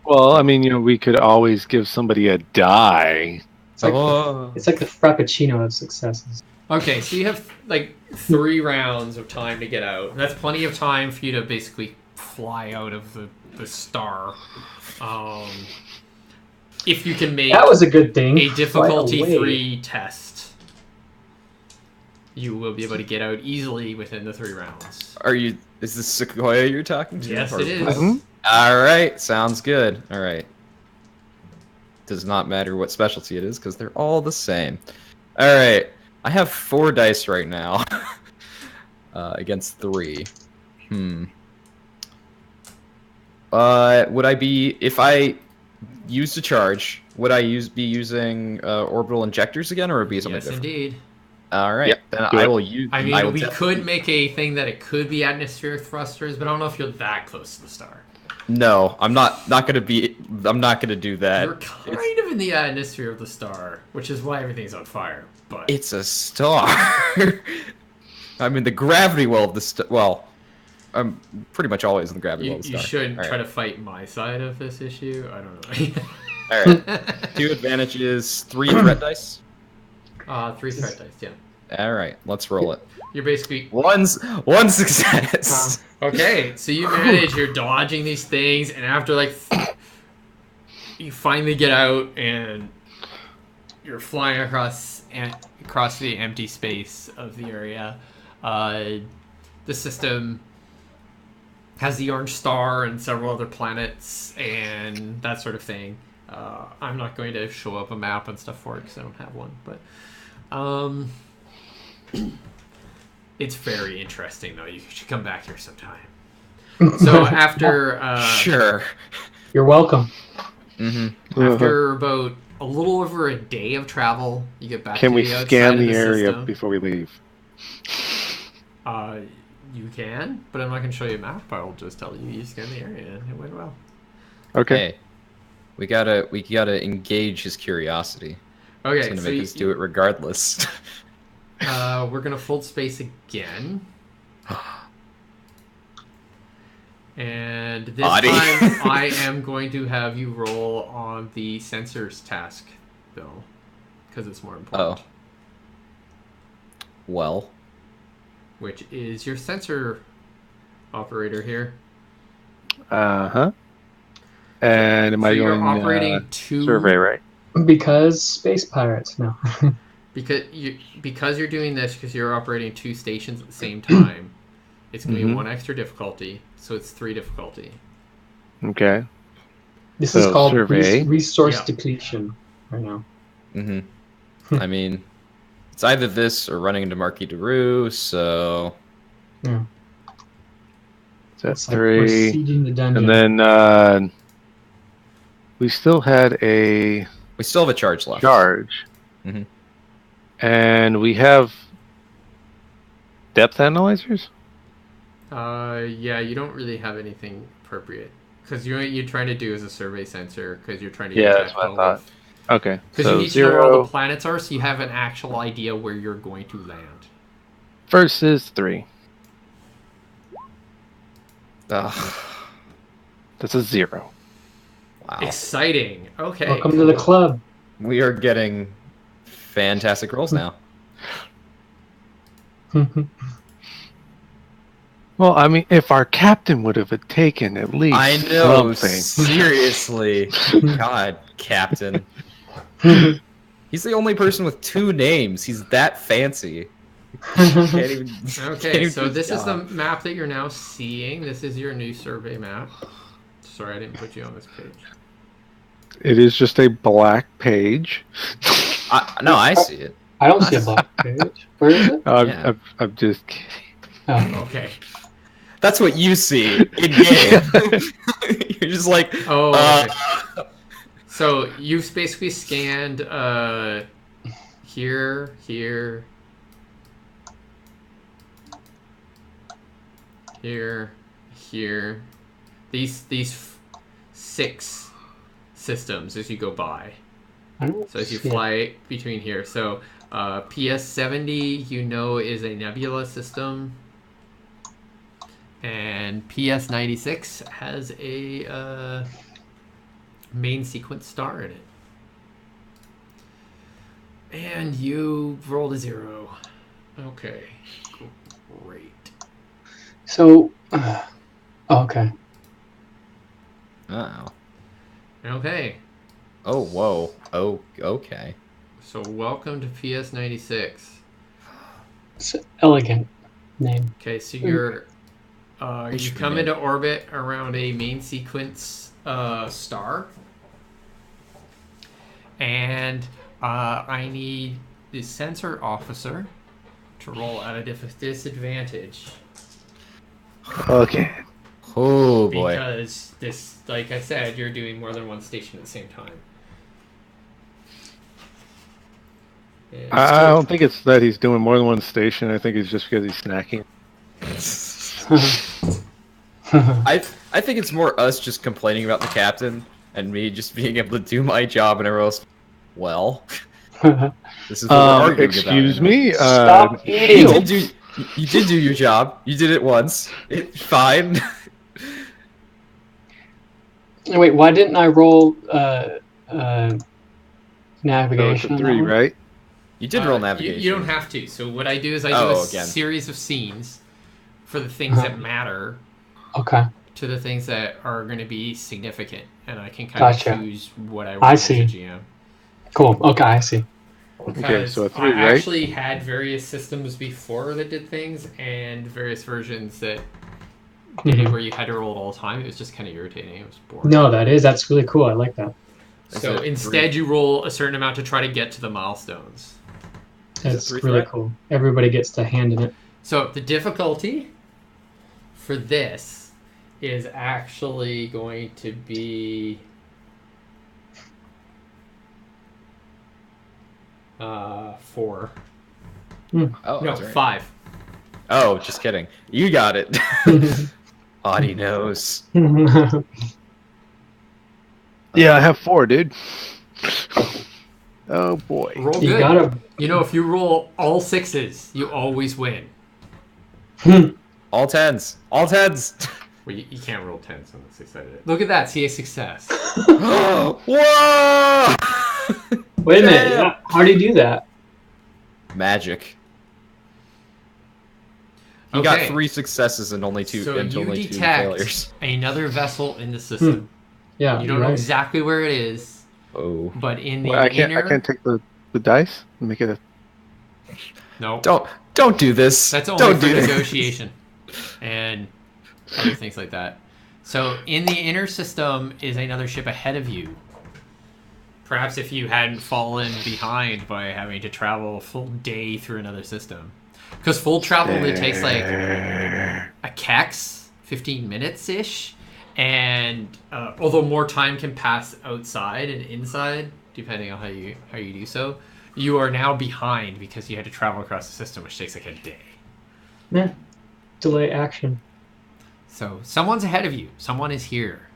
Speaker 4: Well, I mean, we could always give somebody a die.
Speaker 2: It's like the frappuccino of successes.
Speaker 1: Okay, so you have like 3 rounds of time to get out. And that's plenty of time for you to basically fly out of the star. If you can make
Speaker 2: that was a good thing.
Speaker 1: A difficulty 3 test, you will be able to get out easily within the 3 rounds.
Speaker 3: Is this Sequoia you're talking to?
Speaker 1: Yes, it is.
Speaker 4: Mm-hmm.
Speaker 3: All right, sounds good. All right. Does not matter what specialty it is because they're all the same. All right, I have 4 dice right now against 3. Would I be, if I used a charge, would I be using orbital injectors again, or would it be something different?
Speaker 1: Yes, indeed.
Speaker 3: All right,
Speaker 4: yep,
Speaker 3: then I will use.
Speaker 1: I mean, we could make a thing that it could be atmospheric thrusters, but I don't know if you're that close to the star.
Speaker 3: No, I'm not gonna be. I'm not gonna do that.
Speaker 1: You're kind of in the atmosphere of the star, which is why everything's on fire. But
Speaker 3: it's a star. I'm in the gravity well of the star. Well, I'm pretty much always in the gravity well of the star.
Speaker 1: You should try to fight my side of this issue. I don't know.
Speaker 3: All right. 2 advantages, 3 threat dice.
Speaker 1: 3 threat dice. Yeah.
Speaker 3: All right, let's roll it.
Speaker 1: You're basically
Speaker 3: one success.
Speaker 1: Okay, so you manage. You're dodging these things, and after you finally get out, and you're flying across the empty space of the area. The system has the orange star and several other planets and that sort of thing. I'm not going to show up a map and stuff for it because I don't have one, but it's very interesting though. You should come back here sometime. So after
Speaker 3: sure,
Speaker 2: you're welcome.
Speaker 3: Mm-hmm.
Speaker 1: After about a little over a day of travel, you get back.
Speaker 4: Can
Speaker 1: to
Speaker 4: we
Speaker 1: the
Speaker 4: scan the
Speaker 1: system.
Speaker 4: area before we leave?
Speaker 1: You can, but I'm not going to show you a map. I'll just tell you scan the area, and it went well.
Speaker 4: Okay.
Speaker 3: Hey, we gotta engage his curiosity.
Speaker 1: Okay,
Speaker 3: it's gonna make us do it regardless.
Speaker 1: We're gonna fold space again, and this time I am going to have you roll on the sensors task, though, because it's more important.
Speaker 3: Oh. Well.
Speaker 1: Which is your sensor operator here.
Speaker 4: Uh-huh. And am I going
Speaker 1: operating 2
Speaker 4: survey, right?
Speaker 2: Because space pirates, no.
Speaker 1: because you're doing this because you're operating 2 stations at the same time. It's going to be 1 extra difficulty, so it's 3 difficulty.
Speaker 4: Okay.
Speaker 2: This is called resource depletion right now.
Speaker 3: Mm-hmm. I mean, it's either this or running into Marquis de Roux, so...
Speaker 2: Yeah.
Speaker 4: That's
Speaker 2: like
Speaker 4: 3.
Speaker 2: we're sieging the dungeon.
Speaker 4: And then we still had a...
Speaker 3: We still have a charge left.
Speaker 4: Mm-hmm. And we have depth analyzers?
Speaker 1: Yeah, you don't really have anything appropriate. Because you're trying to do is a survey sensor, because you're trying to
Speaker 4: that's what I thought. Okay.
Speaker 1: Because you need to know where all the planets are, so you have an actual idea where you're going to land.
Speaker 4: Versus 3.
Speaker 3: Ugh.
Speaker 4: That's a 0.
Speaker 3: Wow.
Speaker 1: Exciting. Okay.
Speaker 2: Welcome to the club.
Speaker 3: We are getting fantastic rolls now.
Speaker 4: Well, I mean, if our captain would have taken at least
Speaker 3: I know,
Speaker 4: something.
Speaker 3: Seriously. God, Captain. He's the only person with 2 names. He's that fancy.
Speaker 1: Okay, so this is the map that you're now seeing. This is your new survey map. Sorry, I didn't put you on this page.
Speaker 4: It is just a black page.
Speaker 3: No, I see it.
Speaker 2: I don't see a black page. Where is it?
Speaker 4: I'm just kidding.
Speaker 2: Oh.
Speaker 1: Okay.
Speaker 3: That's what you see in game. You're just like,
Speaker 1: okay. So you've basically scanned here. These 6 systems as you go by. So as you fly between here. So PS70, is a nebula system. And PS96 has a main sequence star in it. And you rolled a 0. Okay. Great.
Speaker 2: So, okay.
Speaker 3: Uh-oh.
Speaker 1: Okay.
Speaker 3: Oh, whoa. Oh, okay.
Speaker 1: So welcome to PS96.
Speaker 2: It's an elegant name.
Speaker 1: Okay, so you come into orbit around a main sequence star. And I need the sensor officer to roll at a disadvantage.
Speaker 4: Okay.
Speaker 3: Oh, boy.
Speaker 1: Because this, like I said, you're doing more than one station at the same time.
Speaker 4: I don't think it's that he's doing more than one station. I think it's just because he's snacking.
Speaker 3: I think it's more us just complaining about the captain and me just being able to do my job and everyone else. Well, this is what we're arguing
Speaker 4: excuse
Speaker 3: about.
Speaker 4: Me.
Speaker 2: Stop eating.
Speaker 3: You did do your job. You did it once. It's fine.
Speaker 2: Wait, why didn't I roll navigation?
Speaker 4: So it's a 3, right?
Speaker 3: You did roll navigation.
Speaker 1: You don't have to. So what I do is I do a series of scenes for the things that matter.
Speaker 2: Okay.
Speaker 1: To the things that are going to be significant, and I can kind of choose what I want as a GM.
Speaker 2: Cool. Okay, I see.
Speaker 4: Okay, so a 3, right?
Speaker 1: I actually had various systems before that did things, and various versions that did it where you had to roll it all the time. It was just kind of irritating. It was boring.
Speaker 2: No, that's really cool. I like that.
Speaker 1: So instead, you roll a certain amount to try to get to the milestones.
Speaker 2: That's really cool. Everybody gets to hand in it.
Speaker 1: So the difficulty for this is actually going to be 4.
Speaker 3: Oh,
Speaker 1: no, 5.
Speaker 3: Oh, just kidding. You got it. Audie knows.
Speaker 4: Yeah, I have 4, dude. Oh boy.
Speaker 1: Roll good. You know, if you roll all 6s, you always win.
Speaker 3: All 10s. All 10s.
Speaker 1: Well, you can't roll 10s on the 6-sided. Look at that. See a success.
Speaker 3: Whoa!
Speaker 2: Wait a minute. How do you do that?
Speaker 3: Magic. You got 3 successes and only 2 failures.
Speaker 1: Another vessel in the system.
Speaker 2: Yeah.
Speaker 1: You don't know exactly where it is.
Speaker 3: Oh.
Speaker 1: But in the
Speaker 4: I can't take the dice and make it a...
Speaker 1: No.
Speaker 3: Don't do this.
Speaker 1: That's only for negotiation. And other things like that. So in the inner system is another ship ahead of you. Perhaps if you hadn't fallen behind by having to travel a full day through another system. Because full travel only takes like a kex, 15 minutes-ish. And although more time can pass outside and inside, depending on how you do so, you are now behind because you had to travel across the system, which takes like a day.
Speaker 2: Yeah. Delay action.
Speaker 1: So someone's ahead of you. Someone is here.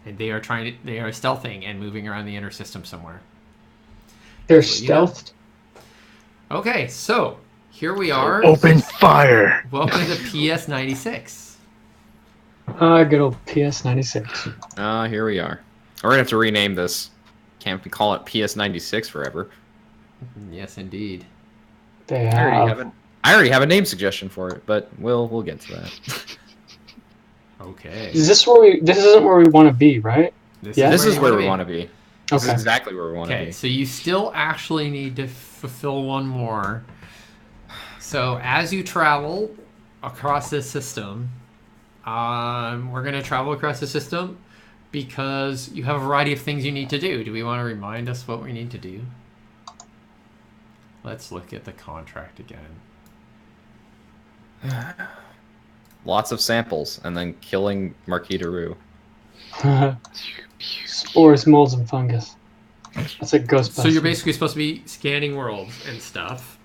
Speaker 1: And they are stealthing and moving around the inner system somewhere.
Speaker 2: They're stealthed?
Speaker 1: Okay, so here we are.
Speaker 4: Open fire!
Speaker 1: Welcome to PS96.
Speaker 2: Good old PS96.
Speaker 3: Here we are. We're gonna have to rename this. Can't we call it PS96 forever?
Speaker 1: Yes, indeed.
Speaker 2: I
Speaker 3: already have a name suggestion for it, but we'll get to that.
Speaker 1: Okay.
Speaker 2: This isn't where we want to be, right?
Speaker 3: This is where we want to be. This is exactly where we want to be.
Speaker 1: Okay, so you still actually need to fulfill one more. So as you travel across this system, we're going to travel across the system because you have a variety of things you need to do. Do we want to remind us what we need to do? Let's look at the contract again.
Speaker 3: Lots of samples, and then killing Marquis
Speaker 2: Spores, molds, and fungus. That's a Ghostbusters.
Speaker 1: So you're basically supposed to be scanning worlds and stuff.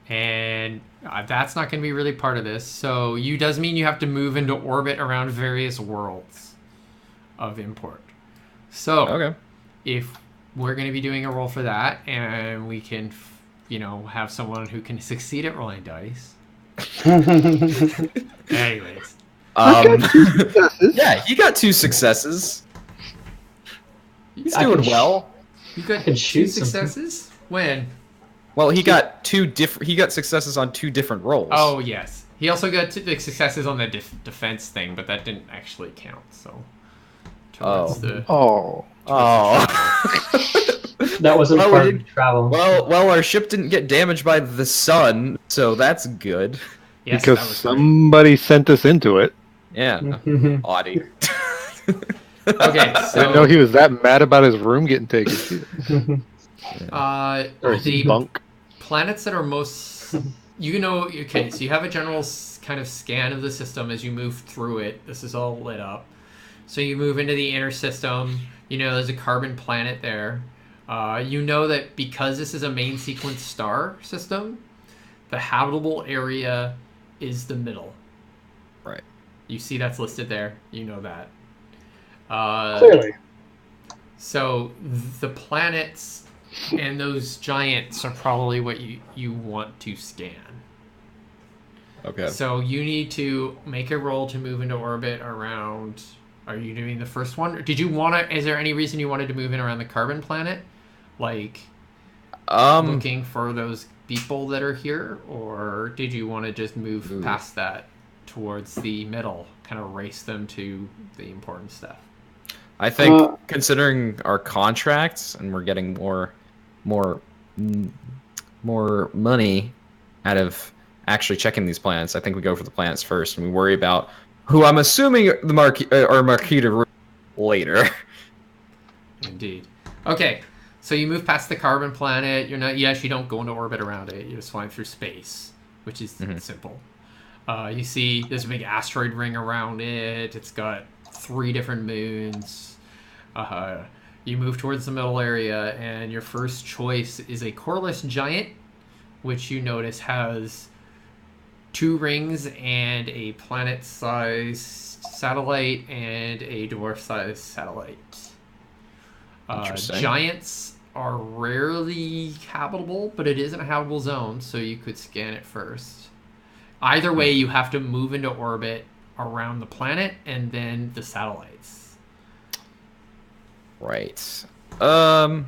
Speaker 1: And that's not going to be really part of this. So does mean you have to move into orbit around various worlds of import. So if we're going to be doing a roll for that, and we can, have someone who can succeed at rolling dice. Anyways,
Speaker 3: Yeah, he got 2 successes. He's doing well.
Speaker 1: You got 2 successes? When?
Speaker 3: Well, he got 2 different. He got successes on 2 different rolls.
Speaker 1: Oh yes, he also got 2 successes on the defense thing, but that didn't actually count. So.
Speaker 2: That wasn't part of travel.
Speaker 3: Well, our ship didn't get damaged by the sun, so that's good.
Speaker 4: Yes, because somebody sent us into it.
Speaker 3: Yeah, Audie.
Speaker 1: Okay, so...
Speaker 4: I didn't know he was that mad about his room getting taken.
Speaker 1: Or the bunk. Planets that are most... okay, so you have a general kind of scan of the system as you move through it. This is all lit up. So you move into the inner system. There's a carbon planet there. You know that because this is a main sequence star system, the habitable area is the middle.
Speaker 3: Right.
Speaker 1: You see that's listed there. You know that.
Speaker 2: Clearly.
Speaker 1: So the planets and those giants are probably what you want to scan.
Speaker 3: Okay.
Speaker 1: So you need to make a roll to move into orbit around... Are you doing the first one? Or did you want to... Is there any reason you wanted to move in around the carbon planet? Like, looking for those people that are here? Or did you want to just move past that towards the middle? Kind of race them to the important stuff?
Speaker 3: I think, considering our contracts, and we're getting more money out of actually checking these planets, I think we go for the planets first, and we worry about... who I'm assuming the Marquis de later.
Speaker 1: Indeed. Okay, so you move past the carbon planet. You actually don't go into orbit around it. You're just flying through space, which is simple. You see there's a big asteroid ring around it. It's got 3 different moons. You move towards the middle area, and your first choice is a coreless giant, which you notice has 2 rings and a planet-sized satellite and a dwarf-sized satellite. Giants are rarely habitable, but it isn't a habitable zone, so you could scan it first. Either way, you have to move into orbit around the planet and then the satellites.
Speaker 3: Right.
Speaker 1: So,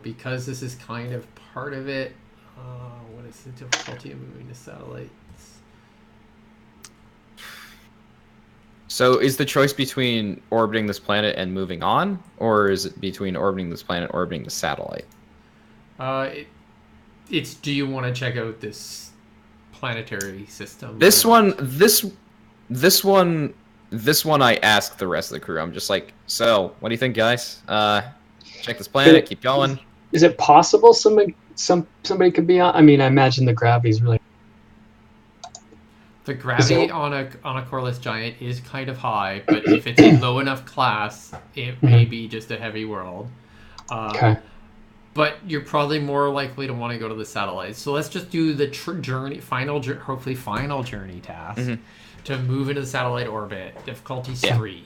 Speaker 1: because this is kind of part of it, what is the difficulty of moving the satellites?
Speaker 3: So is the choice between orbiting this planet and moving on, or is it between orbiting this planet, orbiting the satellite?
Speaker 1: It's do you want to check out this planetary system?
Speaker 3: This one I asked the rest of the crew. I'm just like, so what do you think, guys? Check this planet, keep going.
Speaker 2: Is it possible somebody could be on? I mean, I imagine the gravity's really...
Speaker 1: The gravity on a coreless giant is kind of high, but if it's a low enough class, it may be just a heavy world.
Speaker 2: Okay.
Speaker 1: But you're probably more likely to want to go to the satellites. So let's just do the hopefully final journey task to move into the satellite orbit. Difficulty 3.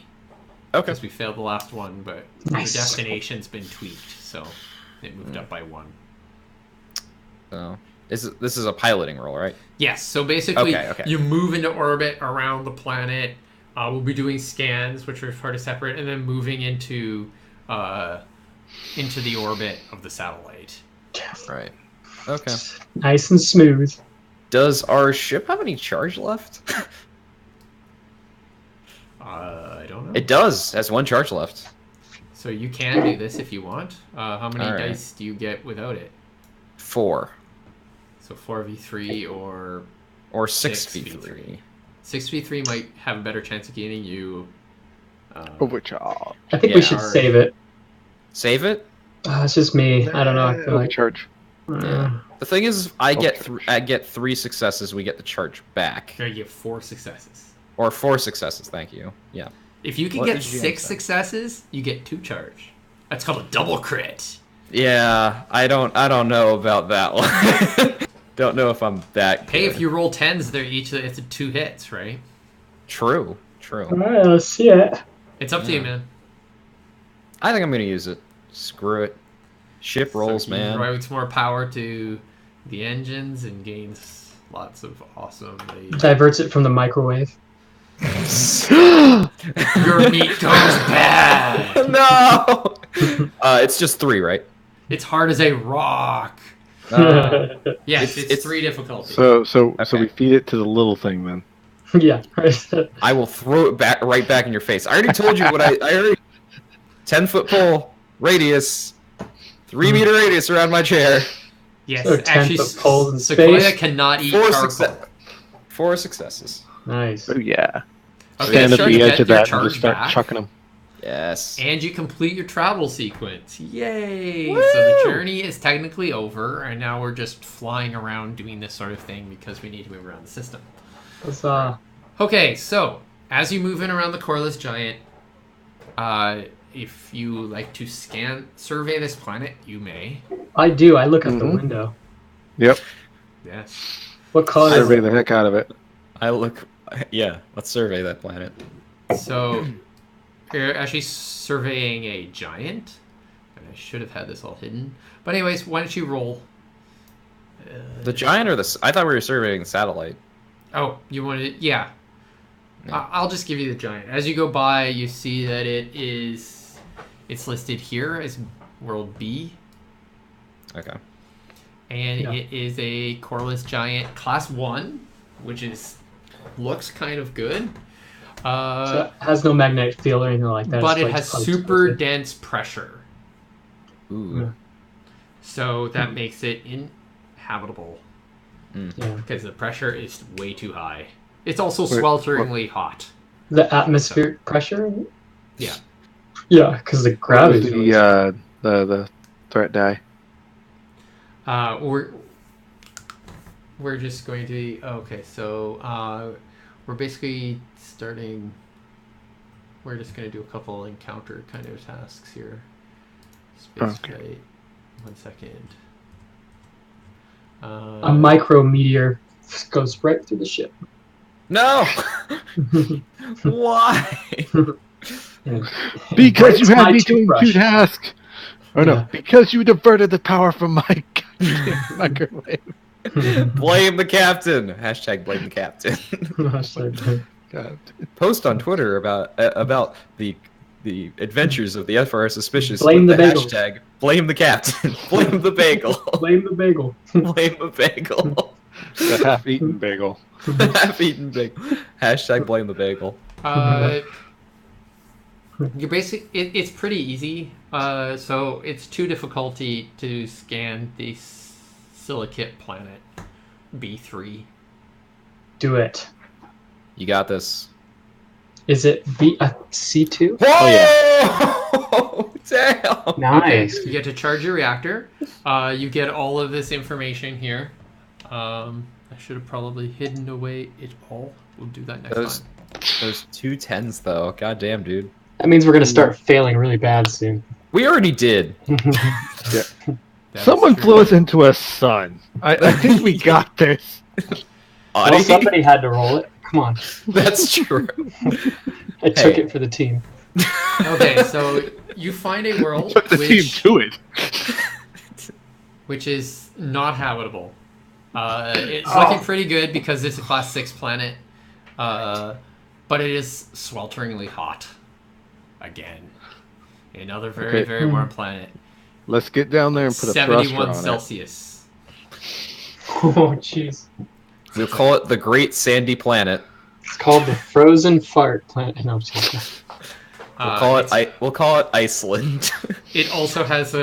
Speaker 1: Okay. Because we failed the last one, but the destination's been tweaked, so it moved up by 1.
Speaker 3: So this is a piloting roll, right?
Speaker 1: Yes. So basically, you move into orbit around the planet. We'll be doing scans, which are sort of separate, and then moving into the orbit of the satellite.
Speaker 3: Right. Okay.
Speaker 2: Nice and smooth.
Speaker 3: Does our ship have any charge left?
Speaker 1: I don't know.
Speaker 3: It does. It has 1 charge left.
Speaker 1: So you can do this if you want. How many dice do you get without it?
Speaker 3: 4.
Speaker 1: So 4v3 or
Speaker 3: 6v3.
Speaker 1: 6v3 might have a better chance of gaining you.
Speaker 4: Overcharge.
Speaker 2: I think we should save it.
Speaker 3: Save it?
Speaker 2: It's just me. I don't know. I feel like...
Speaker 4: Overcharge.
Speaker 3: Yeah. The thing is, I get 3 successes. We get the charge back.
Speaker 1: No, you get 4 successes.
Speaker 3: Or 4 successes. Thank you. Yeah.
Speaker 1: If you can get 6 successes, you get 2 charge. That's called a double crit.
Speaker 3: Yeah, I don't know about that one. Don't know if I'm that good.
Speaker 1: Hey, if you roll 10s, they're each it's 2 hits, right?
Speaker 3: True.
Speaker 2: All right, let's see it.
Speaker 1: It's up to you, man.
Speaker 3: I think I'm gonna use it. Screw it. Ship rolls, man.
Speaker 1: Routes more power to the engines and gains lots of awesome.
Speaker 2: Diverts it from the microwave.
Speaker 1: Your meat goes bad.
Speaker 3: No. It's just 3, right?
Speaker 1: It's hard as a rock. Yes, it's 3 difficulty.
Speaker 4: So we feed it to the little thing then.
Speaker 2: Yeah.
Speaker 3: I will throw it right back in your face. I already told you what I already 10-foot pole radius, 3-meter radius around my chair.
Speaker 1: Yes,
Speaker 2: So
Speaker 1: actually, Sequoia cannot eat charcoal.
Speaker 3: 4 successes.
Speaker 2: Nice.
Speaker 4: Oh yeah.
Speaker 1: Okay,
Speaker 4: Stand at the edge of that and
Speaker 1: charge
Speaker 4: just start
Speaker 1: back.
Speaker 4: chucking them.
Speaker 3: Yes.
Speaker 1: And you complete your travel sequence. Yay!
Speaker 3: Woo!
Speaker 1: So the journey is technically over, and now we're just flying around doing this sort of thing because we need to move around the system. Okay, so as you move in around the coreless giant, if you like to survey this planet, you may.
Speaker 2: I do. I look out the window.
Speaker 4: Yep.
Speaker 1: Yes.
Speaker 2: What color?
Speaker 4: Survey the heck out of it.
Speaker 3: Yeah, let's survey that planet.
Speaker 1: So you're actually surveying a giant. And I should have had this all hidden. But anyways, why don't you roll?
Speaker 3: The giant or I thought we were surveying the satellite.
Speaker 1: Oh, you wanted... Yeah. I'll just give you the giant. As you go by, you see that it's listed here as World B.
Speaker 3: Okay.
Speaker 1: And it is a coreless giant class 1, which looks kind of good.
Speaker 2: So it has no magnetic field or anything like that.
Speaker 1: But it has super dense pressure.
Speaker 3: Ooh.
Speaker 2: Yeah.
Speaker 1: So that makes it inhabitable.
Speaker 2: Yeah.
Speaker 1: Because the pressure is way too high. It's also swelteringly hot.
Speaker 2: The atmospheric pressure?
Speaker 1: Yeah.
Speaker 2: Yeah, because the gravity.
Speaker 4: The threat die.
Speaker 1: We're just going to be... Okay, so we're basically starting... We're just going to do a couple encounter kind of tasks here. Space flight. 1 second.
Speaker 2: A micro meteor goes right through the ship.
Speaker 3: No! Why?
Speaker 4: Because you had me doing two tasks. Oh no, because you diverted the power from my microwave.
Speaker 3: Blame the captain. Hashtag blame the captain.
Speaker 4: God.
Speaker 3: Post on Twitter about the adventures of the FRS Auspicious.
Speaker 2: Blame the bagel.
Speaker 3: Hashtag blame the captain. Blame the bagel.
Speaker 2: Blame the bagel.
Speaker 3: Blame the bagel.
Speaker 4: The half-eaten bagel.
Speaker 3: Half-eaten bagel. Hashtag blame the bagel.
Speaker 1: You're it's pretty easy. So it's 2 difficulty to scan the silicate planet B3.
Speaker 2: Do it.
Speaker 3: You got this.
Speaker 2: Is it C2?
Speaker 3: Whoa! Oh yeah! Damn!
Speaker 2: Nice.
Speaker 1: Okay, you get to charge your reactor. You get all of this information here. I should have probably hidden away it all. We'll do that next time.
Speaker 3: Those 2 10s though. God damn, dude.
Speaker 2: That means we're going to start failing really bad soon.
Speaker 3: We already did.
Speaker 4: Yeah. Someone flew us into a sun. I think we got this.
Speaker 2: Well, somebody had to roll it. Come on.
Speaker 3: That's true.
Speaker 2: I took it for the team.
Speaker 1: Okay, so you find a world
Speaker 4: Took the team to it.
Speaker 1: which is not habitable. It's looking pretty good because it's a class 6 planet, but it is swelteringly hot. Again, another very warm planet.
Speaker 4: Let's get down there and put a thruster on
Speaker 1: 71 Celsius.
Speaker 2: Oh, jeez.
Speaker 3: We'll call it the Great Sandy Planet.
Speaker 2: It's called the Frozen Fart Planet. No, I'm just kidding.
Speaker 3: We'll call it Iceland.
Speaker 1: It also has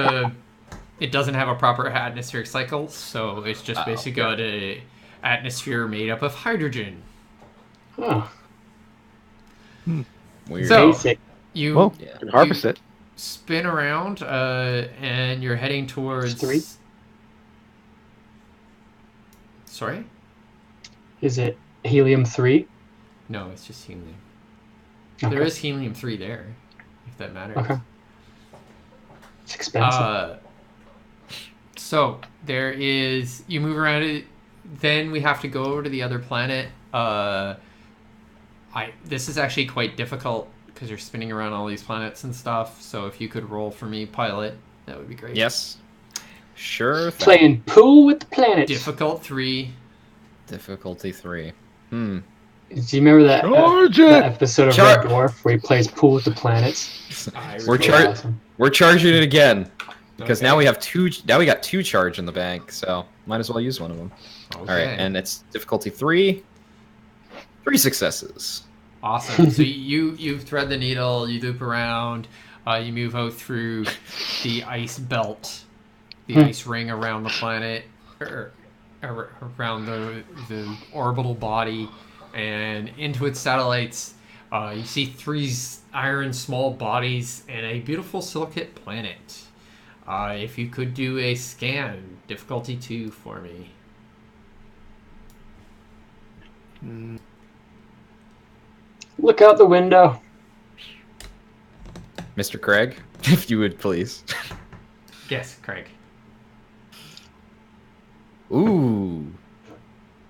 Speaker 1: it doesn't have a proper atmospheric cycle, so it's just basically got a atmosphere made up of hydrogen.
Speaker 2: Huh.
Speaker 3: Weird.
Speaker 1: So
Speaker 2: Basic.
Speaker 1: you
Speaker 4: can harvest it.
Speaker 1: Spin around, and you're heading towards.
Speaker 2: 3?
Speaker 1: Sorry?
Speaker 2: Is it helium-3?
Speaker 1: No, it's just helium.
Speaker 2: Okay.
Speaker 1: There is helium-3 there, if that matters.
Speaker 2: Okay. It's expensive.
Speaker 1: So there is. You move around it. Then we have to go over to the other planet. This is actually quite difficult because you're spinning around all these planets and stuff. So if you could roll for me, pilot, that would be great.
Speaker 3: Yes. Sure thing.
Speaker 2: Playing pool with the planet.
Speaker 1: Difficult 3.
Speaker 3: Difficulty 3.
Speaker 2: Do you remember that, that episode of Red Dwarf where he plays pool with the planets?
Speaker 3: We're charging it again because now we have two. Now we got 2 charge in the bank, so might as well use one of them.
Speaker 1: Okay.
Speaker 3: All right, and it's difficulty 3. 3 successes.
Speaker 1: Awesome. So you thread the needle, you loop around, you move out through the ice belt, the ice ring around the planet, around the orbital body, and into its satellites. You see 3 iron small bodies and a beautiful silicate planet. If you could do a scan, difficulty 2 for me.
Speaker 2: Look out the window.
Speaker 3: Mr. Craig, if you would please.
Speaker 1: Yes, Craig.
Speaker 3: Ooh.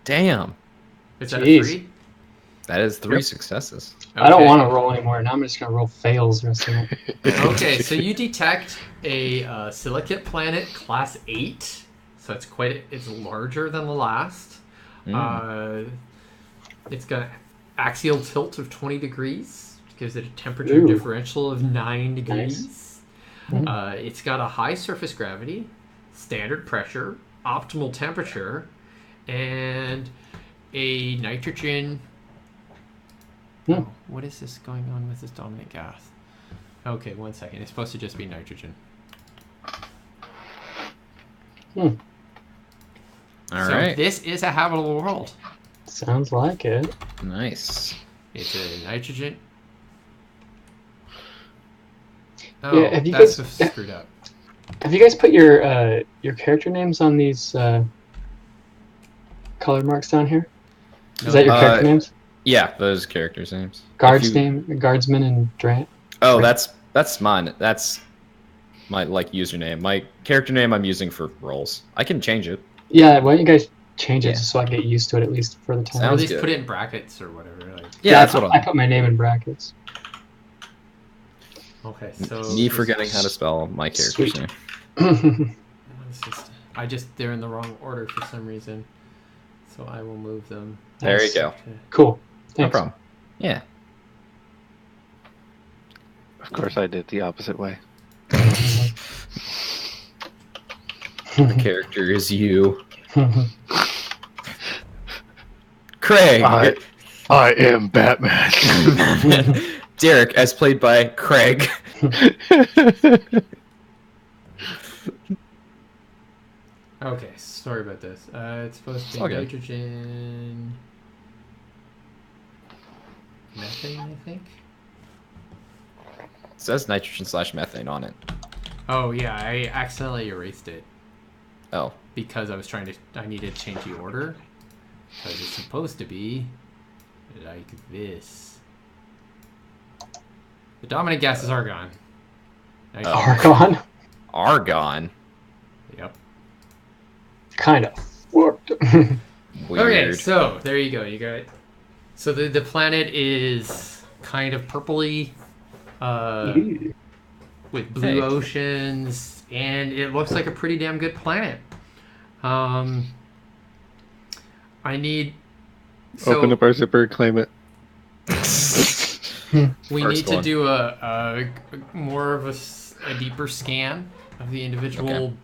Speaker 3: Damn.
Speaker 1: Is that a 3?
Speaker 3: That is 3 successes.
Speaker 2: Okay. I don't want to roll anymore. Now I'm just going to roll fails the rest of it.
Speaker 1: Okay, so you detect a silicate planet class 8. So it's larger than the last. It's got axial tilt of 20 degrees, which gives it a temperature differential of 9 degrees. Nice. It's got a high surface gravity, standard pressure, optimal temperature, and a nitrogen. Oh, what is this going on with this dominant gas? Okay, 1 second. It's supposed to just be nitrogen.
Speaker 3: All right.
Speaker 1: This is a habitable world.
Speaker 2: Sounds like it.
Speaker 3: Nice.
Speaker 1: It's a nitrogen.
Speaker 2: Oh, yeah, have you guys
Speaker 1: screwed up.
Speaker 2: Have you guys put your character names on these color marks down here? Is that your character names?
Speaker 3: Yeah, those characters' names.
Speaker 2: Guardsman and Drant.
Speaker 3: Oh, that's mine. That's my username. My character name I'm using for roles. I can change it.
Speaker 2: Yeah, why don't you guys change it just so I get used to it at least for the time?
Speaker 1: Or at least put it in brackets or whatever.
Speaker 2: Yeah, that's I put my name in brackets.
Speaker 1: Okay, so
Speaker 3: me forgetting how to spell my character's name.
Speaker 1: They're in the wrong order for some reason, so I will move them.
Speaker 3: There you go.
Speaker 2: Cool. Thanks.
Speaker 3: No problem. Yeah.
Speaker 4: Of course, I did the opposite way.
Speaker 3: The character is you. Craig.
Speaker 4: I am Batman.
Speaker 3: Derek, as played by Craig.
Speaker 1: Okay, sorry about this. It's supposed to be nitrogen, methane, I think.
Speaker 3: It says nitrogen/methane on it.
Speaker 1: Oh yeah, I accidentally erased it.
Speaker 3: Oh.
Speaker 1: Because I needed to change the order. Because it's supposed to be like this. The dominant gas is argon.
Speaker 2: Argon?
Speaker 3: Argon?
Speaker 1: Yep.
Speaker 2: Kind of.
Speaker 1: Okay, so there you go. You got it. So the planet is kind of purpley, with blue oceans, and it looks like a pretty damn good planet. I need.
Speaker 4: Open up our zipper, claim it.
Speaker 1: We need to do a more of a deeper scan of the individual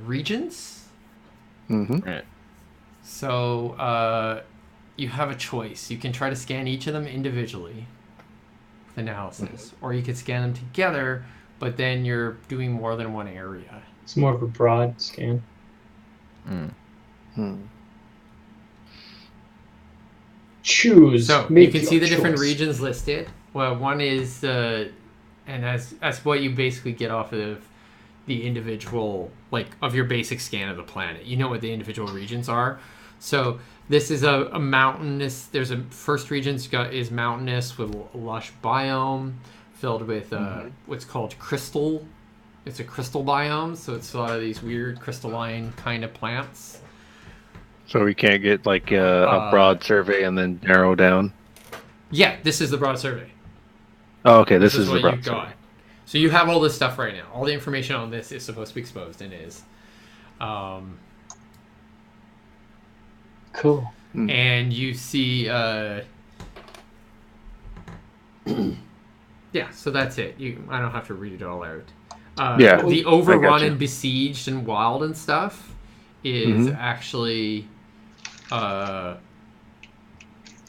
Speaker 1: regions.
Speaker 3: Right.
Speaker 1: So you have a choice. You can try to scan each of them individually with analysis, or you could scan them together, but then you're doing more than one area.
Speaker 2: It's more of a broad scan. Choose.
Speaker 1: So you can see the different regions listed. Well, one is, and that's what you basically get off of the individual, of your basic scan of the planet. You know what the individual regions are. So this is a mountainous. There's a first region is mountainous with a lush biome filled with what's called crystal. It's a crystal biome, so it's a lot of these weird crystalline kind of plants.
Speaker 4: So we can't get a broad survey and then narrow down?
Speaker 1: Yeah, this is the broad survey.
Speaker 4: Oh, okay, this is
Speaker 1: what
Speaker 4: the broad
Speaker 1: you
Speaker 4: survey.
Speaker 1: got. So you have all this stuff right now. All the information on this is supposed to be exposed and is.
Speaker 2: Cool.
Speaker 1: And you see, yeah, so that's it. I don't have to read it all out. The overrun and besieged and wild and stuff is actually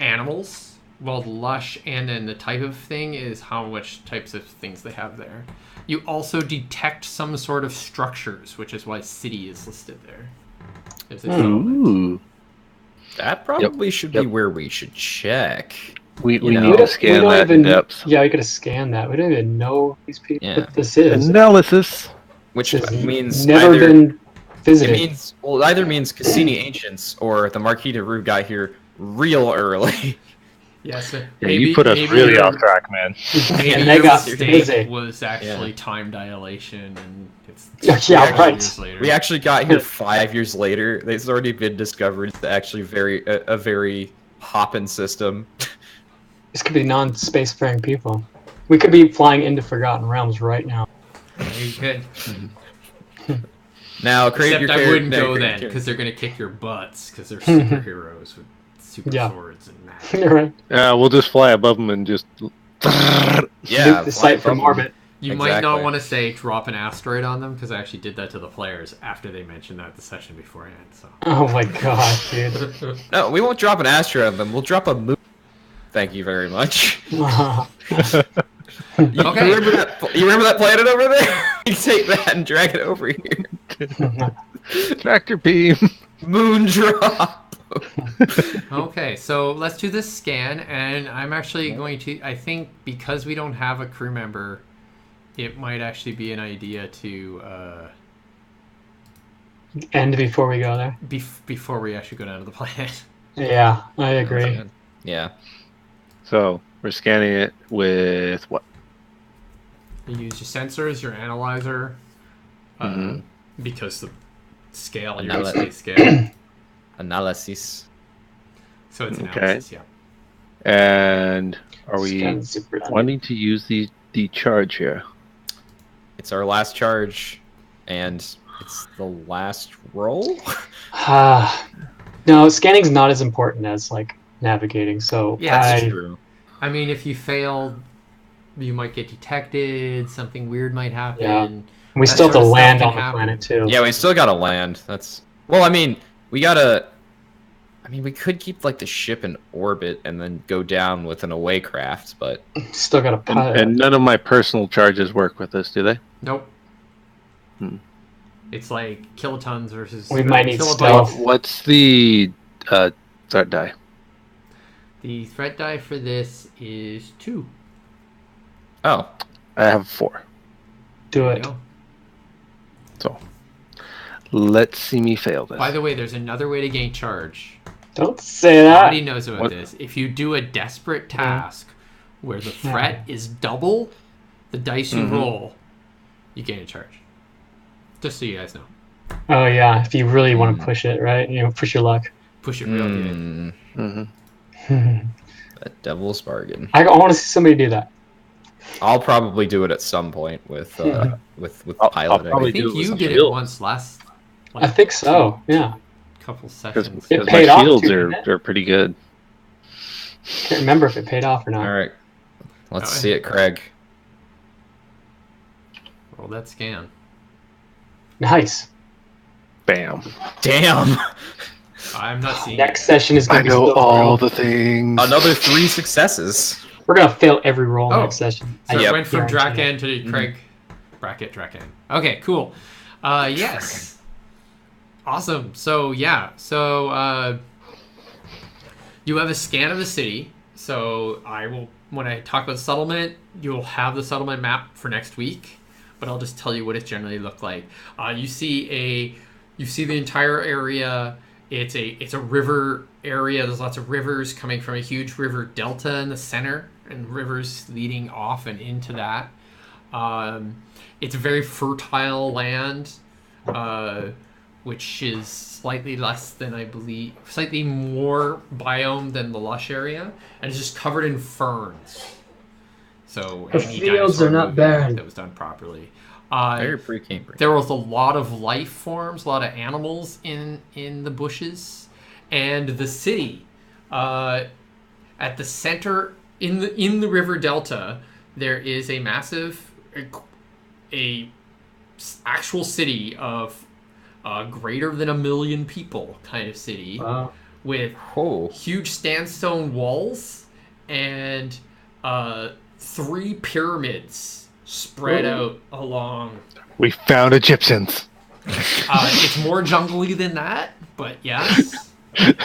Speaker 1: animals. Well, lush and then the type of thing is how much types of things they have there. You also detect some sort of structures, which is why city is listed there.
Speaker 3: That probably should be where we should check.
Speaker 4: We need to scan that in depth.
Speaker 2: Yeah, we gotta scan that. We don't even know these people. What this is.
Speaker 4: Analysis.
Speaker 3: Which means
Speaker 2: never been visited.
Speaker 3: It either means Cassini Ancients or the Marquis de Roux got here real early.
Speaker 1: Yes,
Speaker 4: maybe, you put us really off track, man.
Speaker 1: Maybe
Speaker 2: they got
Speaker 1: mistake was actually time dilation, and it's
Speaker 2: right.
Speaker 3: We actually got here 5 years later. It's already been discovered. It's actually a very hopping system.
Speaker 2: This could be non-spacefaring people. We could be flying into Forgotten Realms right now.
Speaker 1: You could.
Speaker 3: Now, create
Speaker 1: Except I wouldn't go then, because they're gonna kick your butts, because they're superheroes with super swords and magic.
Speaker 2: Right.
Speaker 4: We'll just fly above them and just...
Speaker 2: the sight from orbit.
Speaker 1: You might not want to say drop an asteroid on them, because I actually did that to the players after they mentioned that the session beforehand. So.
Speaker 2: Oh my god, dude.
Speaker 3: No, we won't drop an asteroid on them. We'll drop a moon. Thank you very much. You remember that planet over there? You take that and drag it over here.
Speaker 4: Tractor beam.
Speaker 3: Moon drop.
Speaker 1: Okay, so let's do this scan, and I'm actually going to... I think because we don't have a crew member, it might actually be an idea to...
Speaker 2: end before we go there?
Speaker 1: Before we actually go down to the planet.
Speaker 2: Yeah, I agree.
Speaker 3: Yeah.
Speaker 4: So, we're scanning it with what?
Speaker 1: You use your sensors, your analyzer, because the scale, your space scale.
Speaker 3: Analysis.
Speaker 1: So it's analysis, yeah.
Speaker 4: And are we wanting to use the charge here?
Speaker 3: It's our last charge, and it's the last roll?
Speaker 2: No, scanning's not as important as, like, navigating, so...
Speaker 1: Yeah, that's true. I mean, if you fail, you might get detected, something weird might happen.
Speaker 2: Yeah. We still have to land on the planet, too.
Speaker 3: Yeah, we still gotta land. That's... Well, I mean, we gotta... I mean, we could keep, like, the ship in orbit and then go down with an away craft, but...
Speaker 2: Still gotta pilot.
Speaker 4: And none of my personal charges work with this, do they?
Speaker 1: Nope. It's like kilotons versus...
Speaker 2: We might need stealth.
Speaker 4: What's the threat die?
Speaker 1: The threat die for this is 2.
Speaker 3: Oh.
Speaker 4: I have 4.
Speaker 2: Do it.
Speaker 4: So, let's see me fail this.
Speaker 1: By the way, there's another way to gain charge.
Speaker 2: Don't say that.
Speaker 1: Everybody knows about this. If you do a desperate task where the threat is double the dice you roll, you gain a charge. Just so you guys know.
Speaker 2: Oh, yeah. If you really want to push it, right? You know, push your luck.
Speaker 1: Push it real good.
Speaker 3: That devil's bargain.
Speaker 2: I want to see somebody do that.
Speaker 3: I'll probably do it at some point with piloting.
Speaker 1: I think you did it once last.
Speaker 2: I think so. Yeah.
Speaker 1: Couple sessions.
Speaker 2: It paid off.
Speaker 4: Shields are pretty good.
Speaker 2: Can't remember if it paid off or not.
Speaker 3: All right, let's see it, Craig.
Speaker 1: Roll that scan.
Speaker 2: Nice.
Speaker 4: Bam.
Speaker 3: Damn.
Speaker 1: I'm not seeing.
Speaker 2: Next session is going to be.
Speaker 4: I know all the things.
Speaker 3: Another 3 successes.
Speaker 2: We're gonna fail every roll next session.
Speaker 1: So it went from Draken to Craig. Bracket Draken. Okay, cool. Yes. Awesome. So yeah. So you have a scan of the city. So I will, when I talk about the settlement, you'll have the settlement map for next week. But I'll just tell you what it generally looked like. You see the entire area. It's a river area. There's lots of rivers coming from a huge river delta in the center, and rivers leading off and into that. It's a very fertile land, which is slightly less than, I believe, slightly more biome than the lush area, and it's just covered in ferns. So
Speaker 2: the fields are not barren.
Speaker 1: That was done properly.
Speaker 3: Very pre-Cambrian.
Speaker 1: There was a lot of life forms, a lot of animals in the bushes, and the city. At the center in the river delta, there is a massive, actual city of greater than 1 million people kind of city.
Speaker 2: Wow.
Speaker 1: With huge sandstone walls and 3 pyramids spread out along.
Speaker 4: We found Egyptians.
Speaker 1: It's more jungly than that, but yes.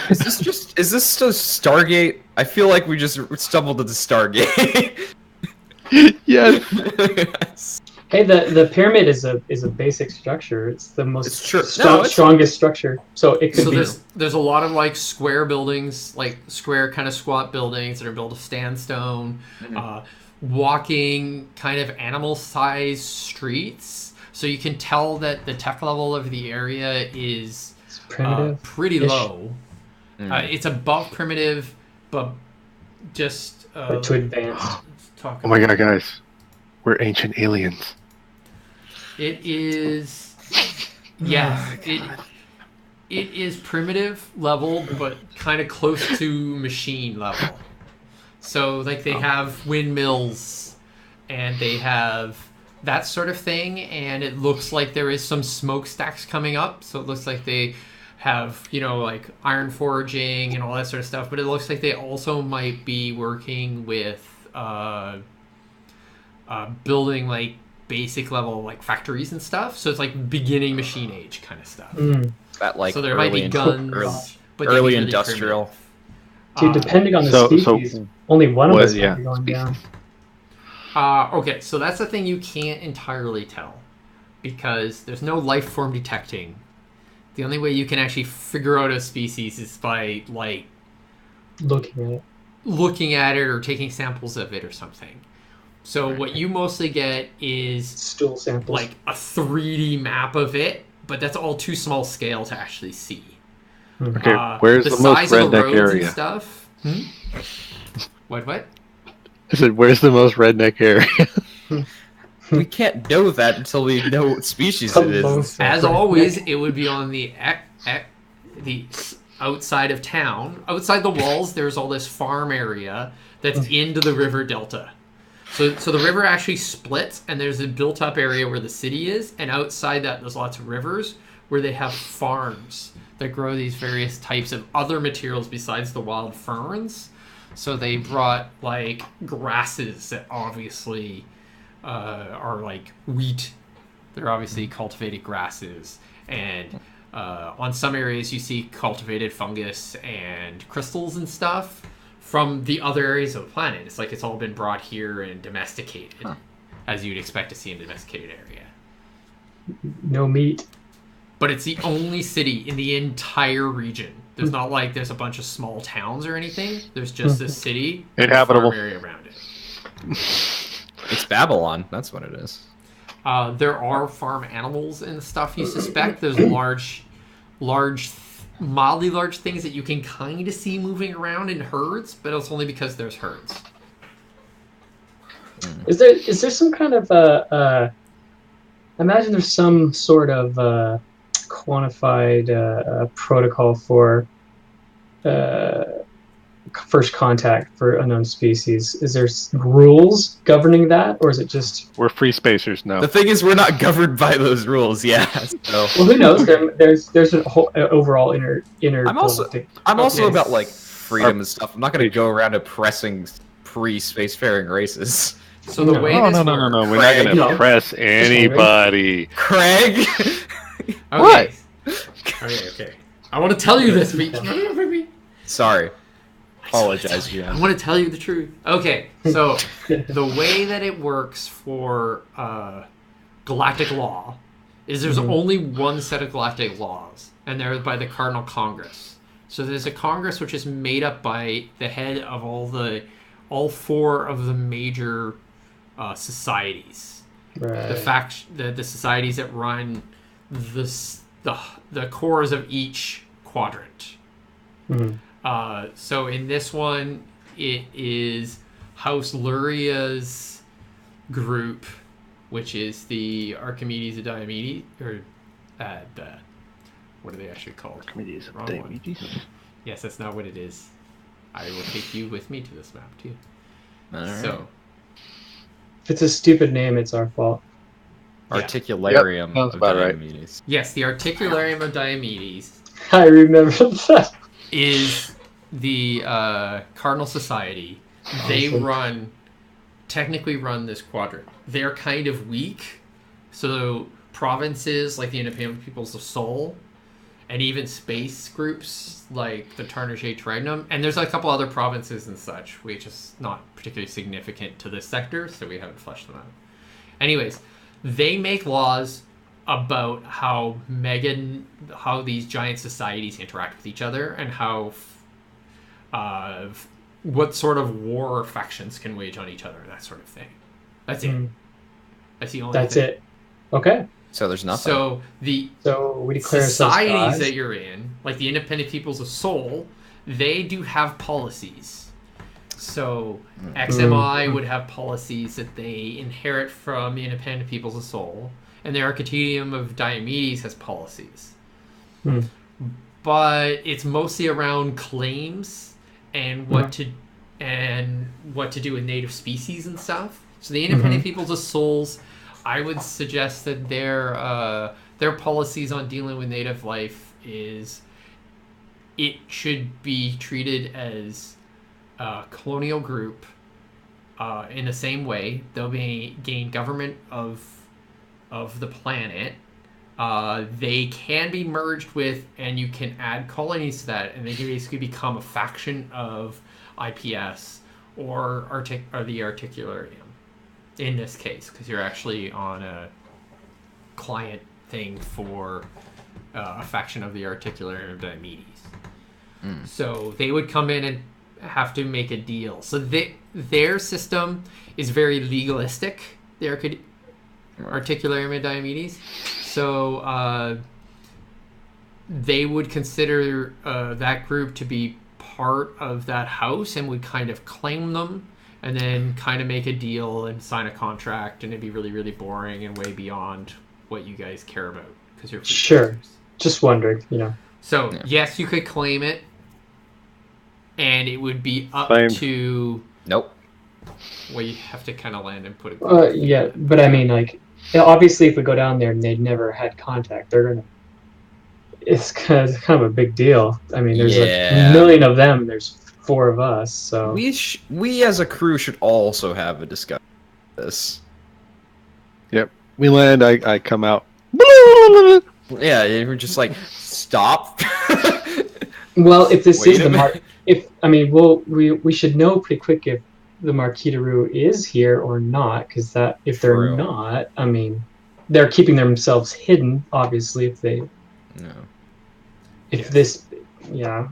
Speaker 3: Is this just Stargate? I feel like we just stumbled into Stargate.
Speaker 4: Yes.
Speaker 3: Yes.
Speaker 2: Hey, the pyramid is a basic structure. It's the most strongest structure. So it could be.
Speaker 1: There's a lot of like square buildings, like square kind of squat buildings that are built of sandstone, walking kind of animal-sized streets. So you can tell that the tech level of the area is pretty low. It's above primitive, but just
Speaker 2: to advanced.
Speaker 4: Oh my god, guys. We're ancient aliens.
Speaker 1: It is, yes, it is primitive level, but kind of close to machine level. So, like, they have windmills, and they have that sort of thing, and it looks like there is some smokestacks coming up, so it looks like they have, like, iron forging and all that sort of stuff, but it looks like they also might be working with, building, like, basic level, like, factories and stuff, so it's, like, beginning machine age kind of stuff.
Speaker 3: That, like,
Speaker 1: so there might be guns, but
Speaker 3: early
Speaker 1: really
Speaker 3: industrial.
Speaker 2: Dude, depending on the species, only one of us might be going down.
Speaker 1: Okay, so that's the thing you can't entirely tell, because there's no life form detecting. The only way you can actually figure out a species is by, like, looking at it or taking samples of it or something. So what you mostly get is
Speaker 2: stool samples,
Speaker 1: like a 3D map of it, but that's all too small scale to actually see.
Speaker 4: Okay, where's the most redneck area?
Speaker 1: And stuff. What?
Speaker 4: I said, where's the most redneck area?
Speaker 3: We can't know that until we know what species it is.
Speaker 1: As always, it would be on the outside of town. Outside the walls, there's all this farm area that's into the river delta. So the river actually splits, and there's a built-up area where the city is, and outside that, there's lots of rivers where they have farms that grow these various types of other materials besides the wild ferns. So they brought, like, grasses that obviously are like wheat. They're obviously cultivated grasses. And on some areas, you see cultivated fungus and crystals and stuff from the other areas of the planet. It's like it's all been brought here and domesticated, as you'd expect to see in a domesticated area.
Speaker 2: No meat.
Speaker 1: But it's the only city in the entire region. There's not like there's a bunch of small towns or anything. There's just this city and a farm area around it.
Speaker 3: It's Babylon. That's what it is.
Speaker 1: There are farm animals and stuff you suspect. There's mildly large things that you can kind of see moving around in herds, but it's only because there's herds.
Speaker 2: Is there some kind of I imagine there's some sort of quantified protocol for first contact for unknown species. Is there rules governing that, or is it just
Speaker 4: we're free spacers now?
Speaker 3: The thing is, we're not governed by those rules. Yeah. So.
Speaker 2: Well, who knows? There's an whole overall inner.
Speaker 3: I'm also about like freedom and stuff. I'm not going to go around oppressing pre-spacefaring races.
Speaker 1: So the way
Speaker 4: no, we're not going to oppress anybody.
Speaker 3: Craig.
Speaker 1: What? Okay. I want to tell you this, but
Speaker 3: sorry. Apologize,
Speaker 1: I want to tell you the truth. Okay, so the way that it works for galactic law is there's only one set of galactic laws, and they're by the Cardinal Congress. So there's a Congress which is made up by the head of all 4 of the major societies.
Speaker 2: Right.
Speaker 1: The societies that run the cores of each quadrant. So in this one, it is House Luria's group, which is the Archimedes of Diomedes, or what are they actually called?
Speaker 4: Archimedes of Diomedes?
Speaker 1: Yes, that's not what it is. I will take you with me to this map too.
Speaker 3: All
Speaker 1: So,
Speaker 3: right.
Speaker 2: If it's a stupid name, it's our fault.
Speaker 3: Articularium
Speaker 4: Yep, sounds
Speaker 3: of
Speaker 4: about right.
Speaker 3: Diomedes.
Speaker 1: yes, the Articularium of Diomedes
Speaker 2: I remember that.
Speaker 1: is the Cardinal Society. They
Speaker 2: Awesome.
Speaker 1: technically run this quadrant. They're kind of weak, so provinces like the Independent Peoples of Sol, and even space groups like the Tarnishe Trignum, and there's a couple other provinces and such, which is not particularly significant to this sector, so we haven't fleshed them out. Anyways, they make laws about how these giant societies interact with each other and how what sort of war factions can wage on each other, that sort of thing. That's it. That's the only
Speaker 2: That's
Speaker 1: thing.
Speaker 2: it. Okay.
Speaker 3: So there's nothing.
Speaker 1: So the
Speaker 2: So we declare
Speaker 1: societies
Speaker 2: ourselves
Speaker 1: that
Speaker 2: gods.
Speaker 1: you're in, like the Independent Peoples of Sol, they do have policies. So XMI would have policies that they inherit from the Independent Peoples of Sol, and the Architectum of Diomedes has policies. But it's mostly around claims and what to do with native species and stuff. So the Independent Peoples of Sols, I would suggest that their policies on dealing with native life is it should be treated as a colonial group in the same way. They'll gain government of the planet. They can be merged with, and you can add colonies to that, and they can basically become a faction of IPS or the Articularium in this case, because you're actually on a client thing for a faction of the Articularium of Diomedes. So they would come in and have to make a deal. So their system is very legalistic. The Articularium of Diomedes. So they would consider that group to be part of that house and would kind of claim them and then kind of make a deal and sign a contract, and it'd be really, really boring and way beyond what you guys care about because you're
Speaker 2: Sure. Just wondering,
Speaker 1: So yes, you could claim it, and it would be up to.
Speaker 3: Nope.
Speaker 1: Well, you have to kind of land and put it.
Speaker 2: Yeah, but I mean, like, obviously, if we go down there and they'd never had contact, they're gonna. It's kind of a big deal. I mean, there's like a million of them. There's 4 of us, so
Speaker 3: we as a crew should also have a discussion about this.
Speaker 4: Yep. We land. I come out.
Speaker 3: Yeah, you're just like stop.
Speaker 2: Well, if this is the we should know pretty quick if the Marquis de Roux is here or not, because that if they're not, I mean, they're keeping themselves hidden. Obviously, if they.
Speaker 3: No.
Speaker 2: If this, yeah.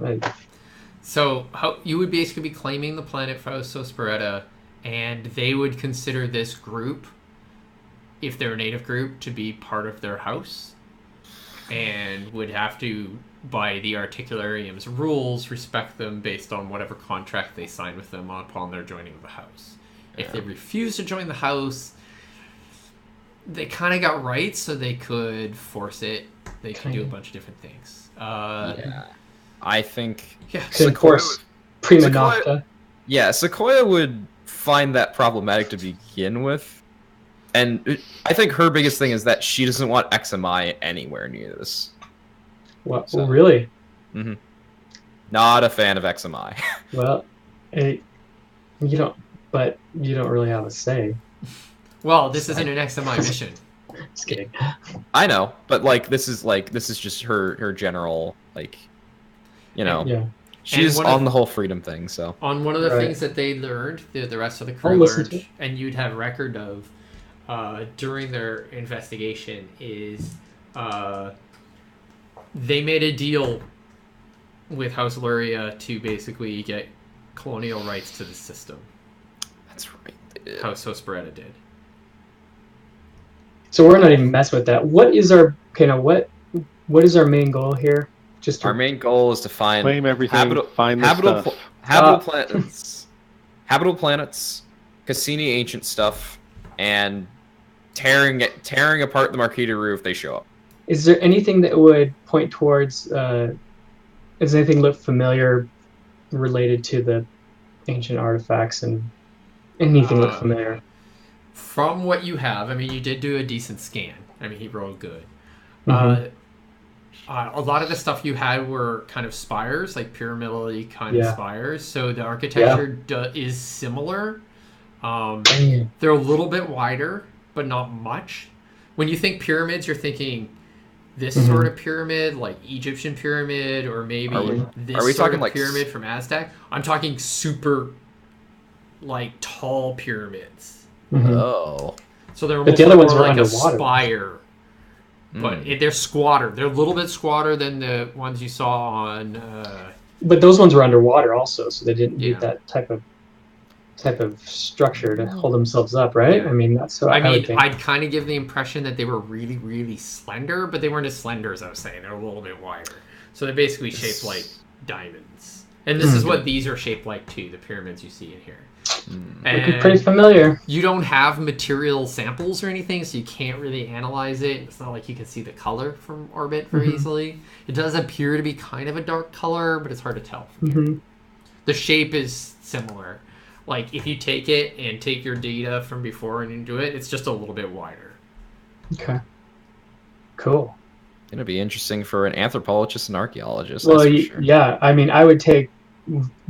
Speaker 1: So you would basically be claiming the planet Fausto Speretta, and they would consider this group, if they're a native group, to be part of their house, and would have to, by the Articularium's rules, respect them based on whatever contract they sign with them upon their joining of the house. If they refuse to join the house, they kind of got rights, so they could force it. They could do a bunch of different things.
Speaker 3: I think
Speaker 2: Sequoia, prima nocta.
Speaker 3: Yeah, Sequoia would find that problematic to begin with. And I think her biggest thing is that she doesn't want XMI anywhere near this.
Speaker 2: What? So, really?
Speaker 3: Mm-hmm. Not a fan of XMI.
Speaker 2: Well, you don't really have a say.
Speaker 1: Well, this isn't an XMI mission.
Speaker 2: Just kidding.
Speaker 3: I know, but this is just her general
Speaker 2: Yeah.
Speaker 3: She's on the whole freedom thing. So
Speaker 1: on one of the things that they learned, the rest of the crew learned, and you'd have record of during their investigation is they made a deal with House Luria to basically get colonial rights to the system.
Speaker 3: That's right.
Speaker 1: House Hosperetta did.
Speaker 2: So we're not even messing with that. What is our what is our main goal here?
Speaker 3: Our main goal is to
Speaker 4: claim everything,
Speaker 3: habitable planets, Cassini ancient stuff, and tearing apart the Marquis de Roux if they show up.
Speaker 2: Is there anything that would point towards Does anything look familiar related to the ancient artifacts and anything look familiar?
Speaker 1: From what you have, I mean, you did do a decent scan. I mean, he rolled good. A lot of the stuff you had were kind of spires, like pyramidal kind of spires. So the architecture is similar. They're a little bit wider, but not much. When you think pyramids, you're thinking this sort of pyramid, like Egyptian pyramid, or maybe this sort of like pyramid from Aztec. I'm talking super, like, tall pyramids.
Speaker 3: Oh.
Speaker 1: So they're almost
Speaker 2: the other ones were
Speaker 1: like
Speaker 2: underwater.
Speaker 1: A spire. But they're squatter. They're a little bit squatter than the ones you saw on...
Speaker 2: But those ones were underwater also, so they didn't need that type of structure to hold themselves up, right?
Speaker 1: Yeah.
Speaker 2: I mean, that's what I would think.
Speaker 1: I'd kind of give the impression that they were really, really slender, but they weren't as slender as I was saying. They're a little bit wider. So they're basically shaped like diamonds. And this is what these are shaped like, too, the pyramids you see in here.
Speaker 2: Looking pretty familiar.
Speaker 1: You don't have material samples or anything, so you can't really analyze it. It's not like you can see the color from orbit very easily. It does appear to be kind of a dark color, but it's hard to tell from here. The shape is similar. Like, if you take it and take your data from before and you do it, it's just a little bit wider.
Speaker 2: Okay. Cool.
Speaker 3: It'll be interesting for an anthropologist and archaeologist.
Speaker 2: Well,
Speaker 3: sure.
Speaker 2: yeah. I mean, I would take,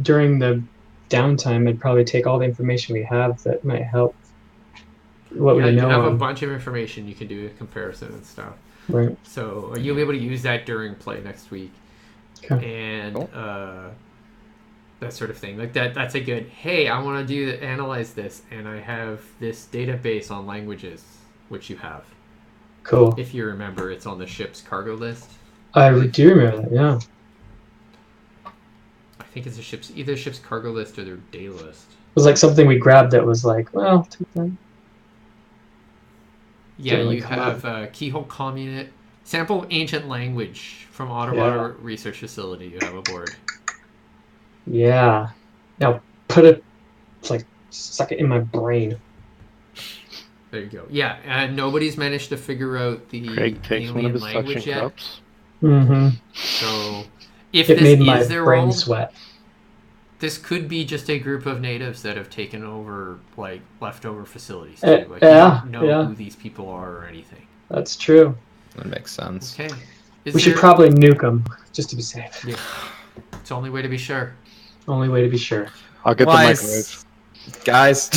Speaker 2: during the downtime, I'd probably take all the information we have that might help what we know.
Speaker 1: You have a bunch of information you can do a comparison and stuff.
Speaker 2: Right.
Speaker 1: So you'll be able to use that during play next week.
Speaker 2: Okay.
Speaker 1: And that sort of thing. Like that's a good, hey, I want to analyze this, and I have this database on languages, which you have.
Speaker 2: Cool.
Speaker 1: If you remember, it's on the ship's cargo list.
Speaker 2: I do remember that, yeah.
Speaker 1: I think it's either ship's cargo list or their day list.
Speaker 2: It was like something we grabbed that was like, well,
Speaker 1: yeah, you have keyhole communist sample ancient language from Ottawa Research Facility. You have aboard.
Speaker 2: Yeah. Now put it, like, suck it in my brain.
Speaker 1: There you go. Yeah, and nobody's managed to figure out the
Speaker 4: Craig takes one of his
Speaker 1: language yet.
Speaker 4: cups.
Speaker 1: So, if
Speaker 2: it
Speaker 1: this
Speaker 2: made my
Speaker 1: is their
Speaker 2: brain
Speaker 1: world,
Speaker 2: sweat.
Speaker 1: This could be just a group of natives that have taken over, like, leftover facilities. Too. Like, you don't know who these people are or anything.
Speaker 2: That's true.
Speaker 3: That makes sense.
Speaker 1: Okay.
Speaker 2: We should probably nuke them, just to be safe.
Speaker 1: Yeah. It's the only way to be sure.
Speaker 2: Only way to be sure.
Speaker 4: I'll get the microwave.
Speaker 3: Guys.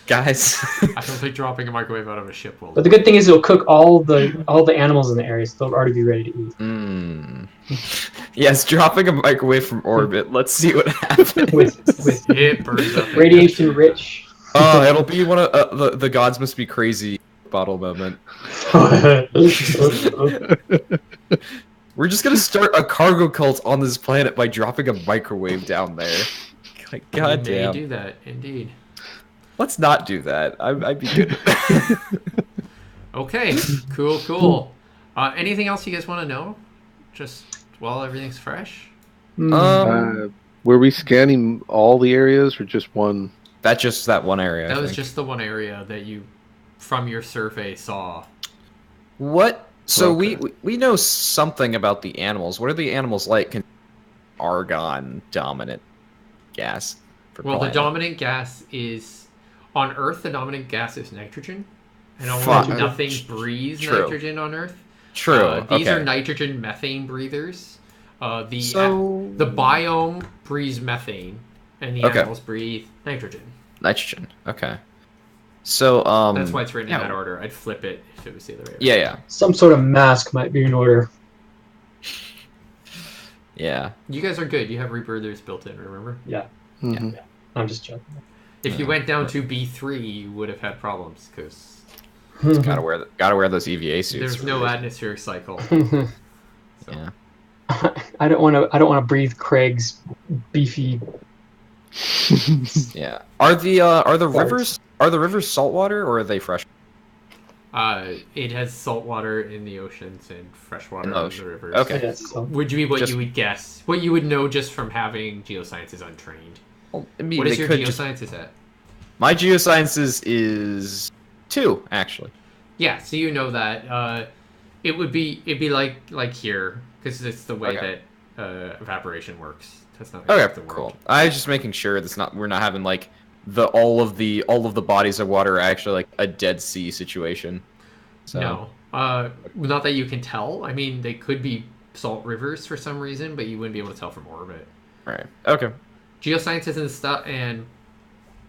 Speaker 3: Guys.
Speaker 1: I don't think dropping a microwave out of a ship will.
Speaker 2: But the good thing is it'll cook all the animals in the area, so they'll already be ready to eat.
Speaker 3: Yes, dropping a microwave from orbit. Let's see what happens.
Speaker 2: with
Speaker 1: it burns up.
Speaker 2: Radiation rich.
Speaker 3: Oh, it'll be one of the gods must be crazy bottle moment. We're just gonna start a cargo cult on this planet by dropping a microwave down there. Like, goddamn.
Speaker 1: We may do that, indeed.
Speaker 3: Let's not do that. I'd be good.
Speaker 1: Okay, cool. Anything else you guys want to know? Just while everything's fresh?
Speaker 4: Were we scanning all the areas or just one?
Speaker 3: That one area.
Speaker 1: That was just the one area that you, from your survey, saw.
Speaker 3: What? So we know something about the animals. What are the animals like? Argon dominant gas.
Speaker 1: Well, the dominant gas is on Earth. The dominant gas is nitrogen, and almost nothing breathes nitrogen on Earth.
Speaker 3: True.
Speaker 1: These are nitrogen methane breathers. The biome breathes methane, and the animals breathe nitrogen.
Speaker 3: Nitrogen. Okay. So
Speaker 1: that's why it's written in that order. I'd flip it if it was the other way.
Speaker 3: Yeah.
Speaker 2: Some sort of mask might be in order.
Speaker 3: Yeah.
Speaker 1: You guys are good. You have rebirthers built in, remember?
Speaker 2: Yeah.
Speaker 3: Mm-hmm.
Speaker 2: Yeah. I'm just joking.
Speaker 1: If you went down to B3, you would have had problems because
Speaker 3: gotta wear those EVA suits.
Speaker 1: There's no atmospheric cycle.
Speaker 3: Yeah.
Speaker 2: I don't want to breathe Craig's beefy.
Speaker 3: Yeah. Are the rivers saltwater or are they fresh?
Speaker 1: It has salt water in the oceans and fresh water in the rivers.
Speaker 3: Okay.
Speaker 1: Would you be what you would guess? What you would know just from having geosciences untrained?
Speaker 3: Well, I mean,
Speaker 1: what is your geosciences at?
Speaker 3: My geosciences is 2, actually.
Speaker 1: Yeah, so you know that. It'd be like here, because it's the way that evaporation works. That's not
Speaker 3: Okay,
Speaker 1: the world.
Speaker 3: cool. I was just making sure we're not having like all of the bodies of water are actually like a Dead Sea situation. So.
Speaker 1: No, not that you can tell. I mean, they could be salt rivers for some reason, but you wouldn't be able to tell from orbit.
Speaker 3: Right. Okay.
Speaker 1: Geosciences and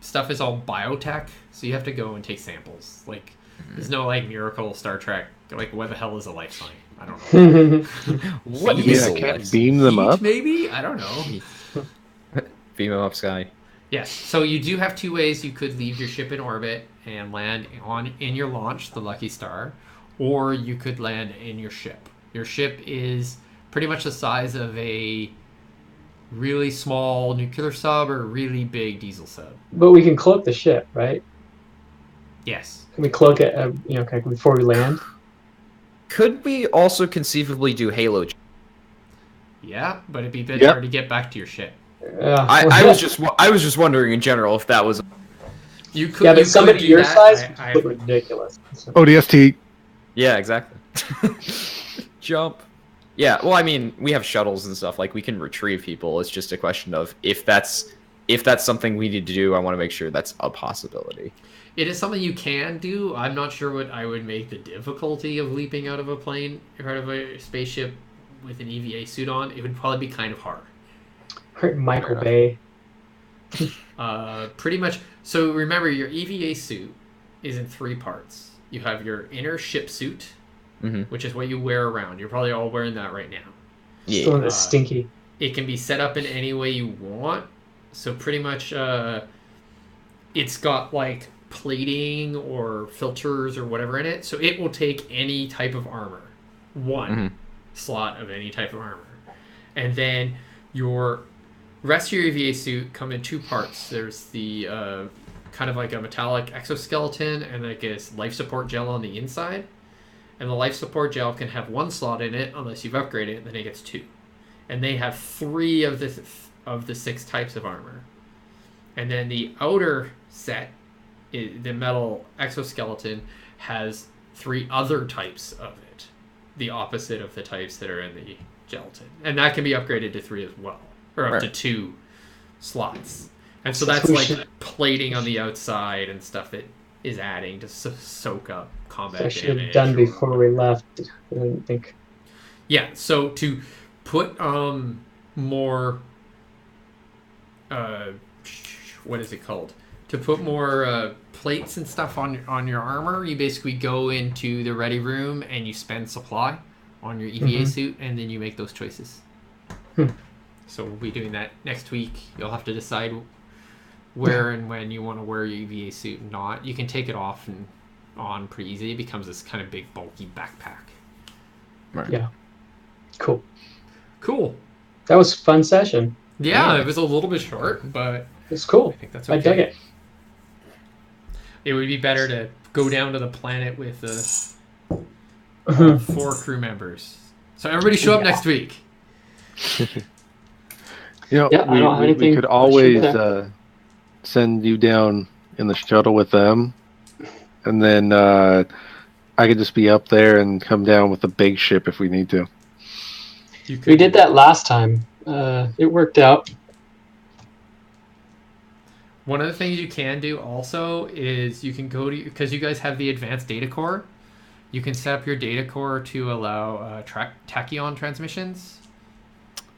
Speaker 1: stuff is all biotech, so you have to go and take samples. Like, there's no like miracle Star Trek. Like, what the hell is a life sign? I don't know.
Speaker 3: What
Speaker 4: Yeah,
Speaker 3: is
Speaker 4: I
Speaker 3: a
Speaker 4: can't
Speaker 3: life
Speaker 4: beam them
Speaker 1: Heat,
Speaker 4: up.
Speaker 1: maybe? I don't know.
Speaker 3: Beam them up, Sky.
Speaker 1: Yes. So you do have two ways you could leave your ship in orbit and land in your launch, the Lucky Star, or you could land in your ship. Your ship is pretty much the size of a really small nuclear sub or a really big diesel sub.
Speaker 2: But we can cloak the ship, right?
Speaker 1: Yes.
Speaker 2: Can we cloak it, before we land?
Speaker 3: Could we also conceivably do Halo?
Speaker 1: Yeah, but it'd be a bit hard to get back to your ship.
Speaker 3: I was just wondering in general if that was.
Speaker 1: You could.
Speaker 2: Yeah, but
Speaker 1: you
Speaker 2: somebody
Speaker 1: could do
Speaker 2: your
Speaker 1: that.
Speaker 2: size
Speaker 1: I
Speaker 2: would look ridiculous.
Speaker 4: ODST.
Speaker 3: Yeah, exactly. Jump. Yeah, well, I mean, we have shuttles and stuff. Like, we can retrieve people. It's just a question of if that's something we need to do. I want to make sure that's a possibility.
Speaker 1: It is something you can do. I'm not sure what I would make the difficulty of leaping out of a plane, out of a spaceship with an EVA suit on. It would probably be kind of hard.
Speaker 2: Michael Bay.
Speaker 1: Pretty much. So remember, your EVA suit is in 3 parts. You have your inner ship suit, which is what you wear around. You're probably all wearing that right now.
Speaker 2: Yeah. Still that's stinky.
Speaker 1: It can be set up in any way you want. So pretty much, it's got like plating or filters or whatever in it. So it will take any type of armor. One slot of any type of armor. And then your rest of your EVA suit come in 2 parts. There's the kind of like a metallic exoskeleton and like a life support gel on the inside. And the life support gel can have 1 slot in it unless you've upgraded it, then it gets 2. And they have 3 of the 6 types of armor. And then the outer set, the metal exoskeleton, has 3 other types of it. The opposite of the types that are in the gelatin. And that can be upgraded to 3 as well. Or up to 2 slots. And so that's like plating on the outside and stuff that is adding to soak up combat damage.
Speaker 2: I should have done before we left. I didn't think.
Speaker 1: Yeah, so to put more... what is it called? To put more plates and stuff on your armor, you basically go into the ready room and you spend supply on your EVA suit, and then you make those choices. So we'll be doing that next week. You'll have to decide where and when you want to wear your EVA suit and not. You can take it off and on pretty easy. It becomes this kind of big, bulky backpack.
Speaker 2: Right. Yeah. Cool. That was a fun session.
Speaker 1: Yeah, it was a little bit short, but
Speaker 2: it's cool.
Speaker 1: I think that's okay.
Speaker 2: I dug it.
Speaker 1: It would be better to go down to the planet with 4 crew members. So everybody show up next week.
Speaker 4: We could always send you down in the shuttle with them, and then I could just be up there and come down with the big ship if we need to.
Speaker 2: We did that last time. It worked out.
Speaker 1: One of the things you can do also is you can go to, because you guys have the advanced data core, you can set up your data core to allow tachyon transmissions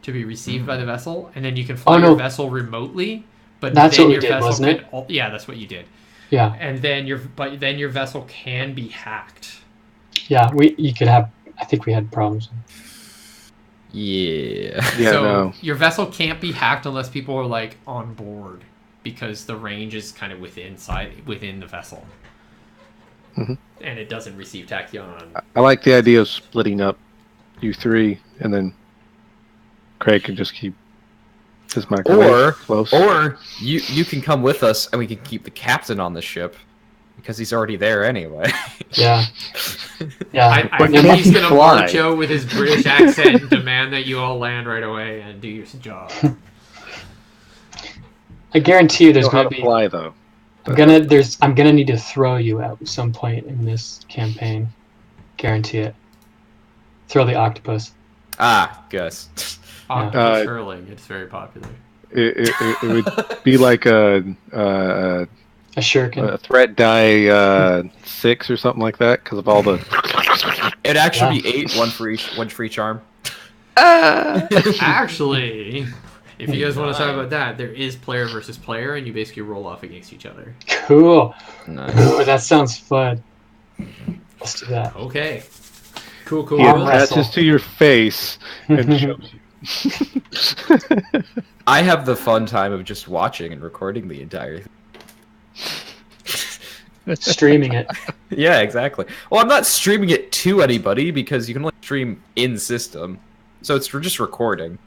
Speaker 1: to be received by the vessel, and then you can fly your vessel remotely. But
Speaker 2: that's
Speaker 1: then
Speaker 2: what we
Speaker 1: your
Speaker 2: did,
Speaker 1: vessel
Speaker 2: wasn't it?
Speaker 1: Yeah, that's what you did.
Speaker 2: Yeah.
Speaker 1: And then your vessel can be hacked.
Speaker 2: Yeah, you could have. I think we had problems.
Speaker 3: Yeah.
Speaker 1: So your vessel can't be hacked unless people are like on board, because the range is kind of within the vessel, and it doesn't receive tachyon.
Speaker 4: I like the idea of splitting up you 3, and then Craig can just keep his microwave close.
Speaker 3: Or you can come with us, and we can keep the captain on the ship, because he's already there anyway.
Speaker 2: Yeah. Yeah.
Speaker 1: I think he's going to march out with his British accent and demand that you all land right away and do your job.
Speaker 2: I guarantee you there's going to be...
Speaker 4: fly, though.
Speaker 2: I'm gonna need to throw you out at some point in this campaign. Guarantee it. throw the octopus.
Speaker 3: Ah, Gus.
Speaker 1: Octopus hurling. It's very popular.
Speaker 4: It would be like a
Speaker 2: shuriken.
Speaker 4: A threat die 6 or something like that because of all the.
Speaker 3: It'd actually be 8, one for each arm.
Speaker 1: Actually, if you guys want to talk about that, there is player versus player, and you basically roll off against each other.
Speaker 2: Cool.
Speaker 3: Nice.
Speaker 2: Ooh, that sounds fun. Let's do that.
Speaker 1: Okay. Cool.
Speaker 4: He attaches to your face and shows you.
Speaker 3: I have the fun time of just watching and recording the entire thing.
Speaker 2: Streaming it.
Speaker 3: Yeah, exactly. Well, I'm not streaming it to anybody because you can only stream in system. So it's just recording.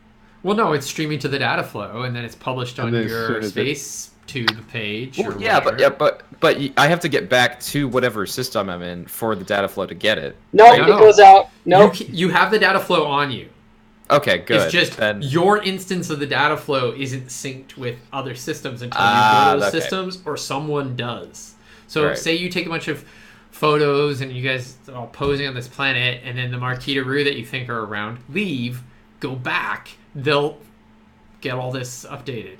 Speaker 1: Well, no, it's streaming to the data flow, and then it's published on your space to the page.
Speaker 3: Well, but I have to get back to whatever system I'm in for the data flow to get it.
Speaker 2: No, it goes out. No,
Speaker 1: you have the data flow on you.
Speaker 3: Okay, good.
Speaker 1: It's just
Speaker 3: then
Speaker 1: your instance of the data flow isn't synced with other systems until you go to those systems or someone does. So say you take a bunch of photos and you guys are all posing on this planet, and then the Marquita that you think are around leave, go back, they'll get all this updated.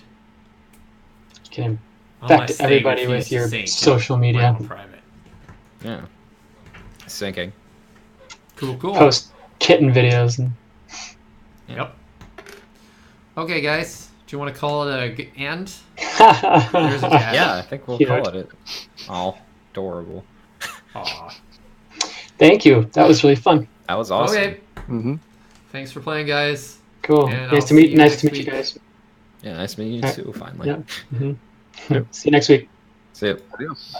Speaker 2: You can infect everybody with your social media.
Speaker 1: Private.
Speaker 3: Yeah. Syncing.
Speaker 1: Cool.
Speaker 2: Post kitten videos. And...
Speaker 1: Yep. Okay, guys. Do you want to call it a end?
Speaker 3: There's a cat. Yeah, I think we'll call it. Oh, adorable.
Speaker 1: Aw.
Speaker 2: Thank you. That was really fun.
Speaker 3: That was awesome.
Speaker 1: Okay.
Speaker 4: Mm-hmm.
Speaker 1: Thanks for playing, guys.
Speaker 2: Cool. Nice to meet you guys.
Speaker 3: Yeah, nice meeting you too, finally.
Speaker 2: Yeah. Mm-hmm. Yep. See you next week.
Speaker 3: See you.
Speaker 4: Adios.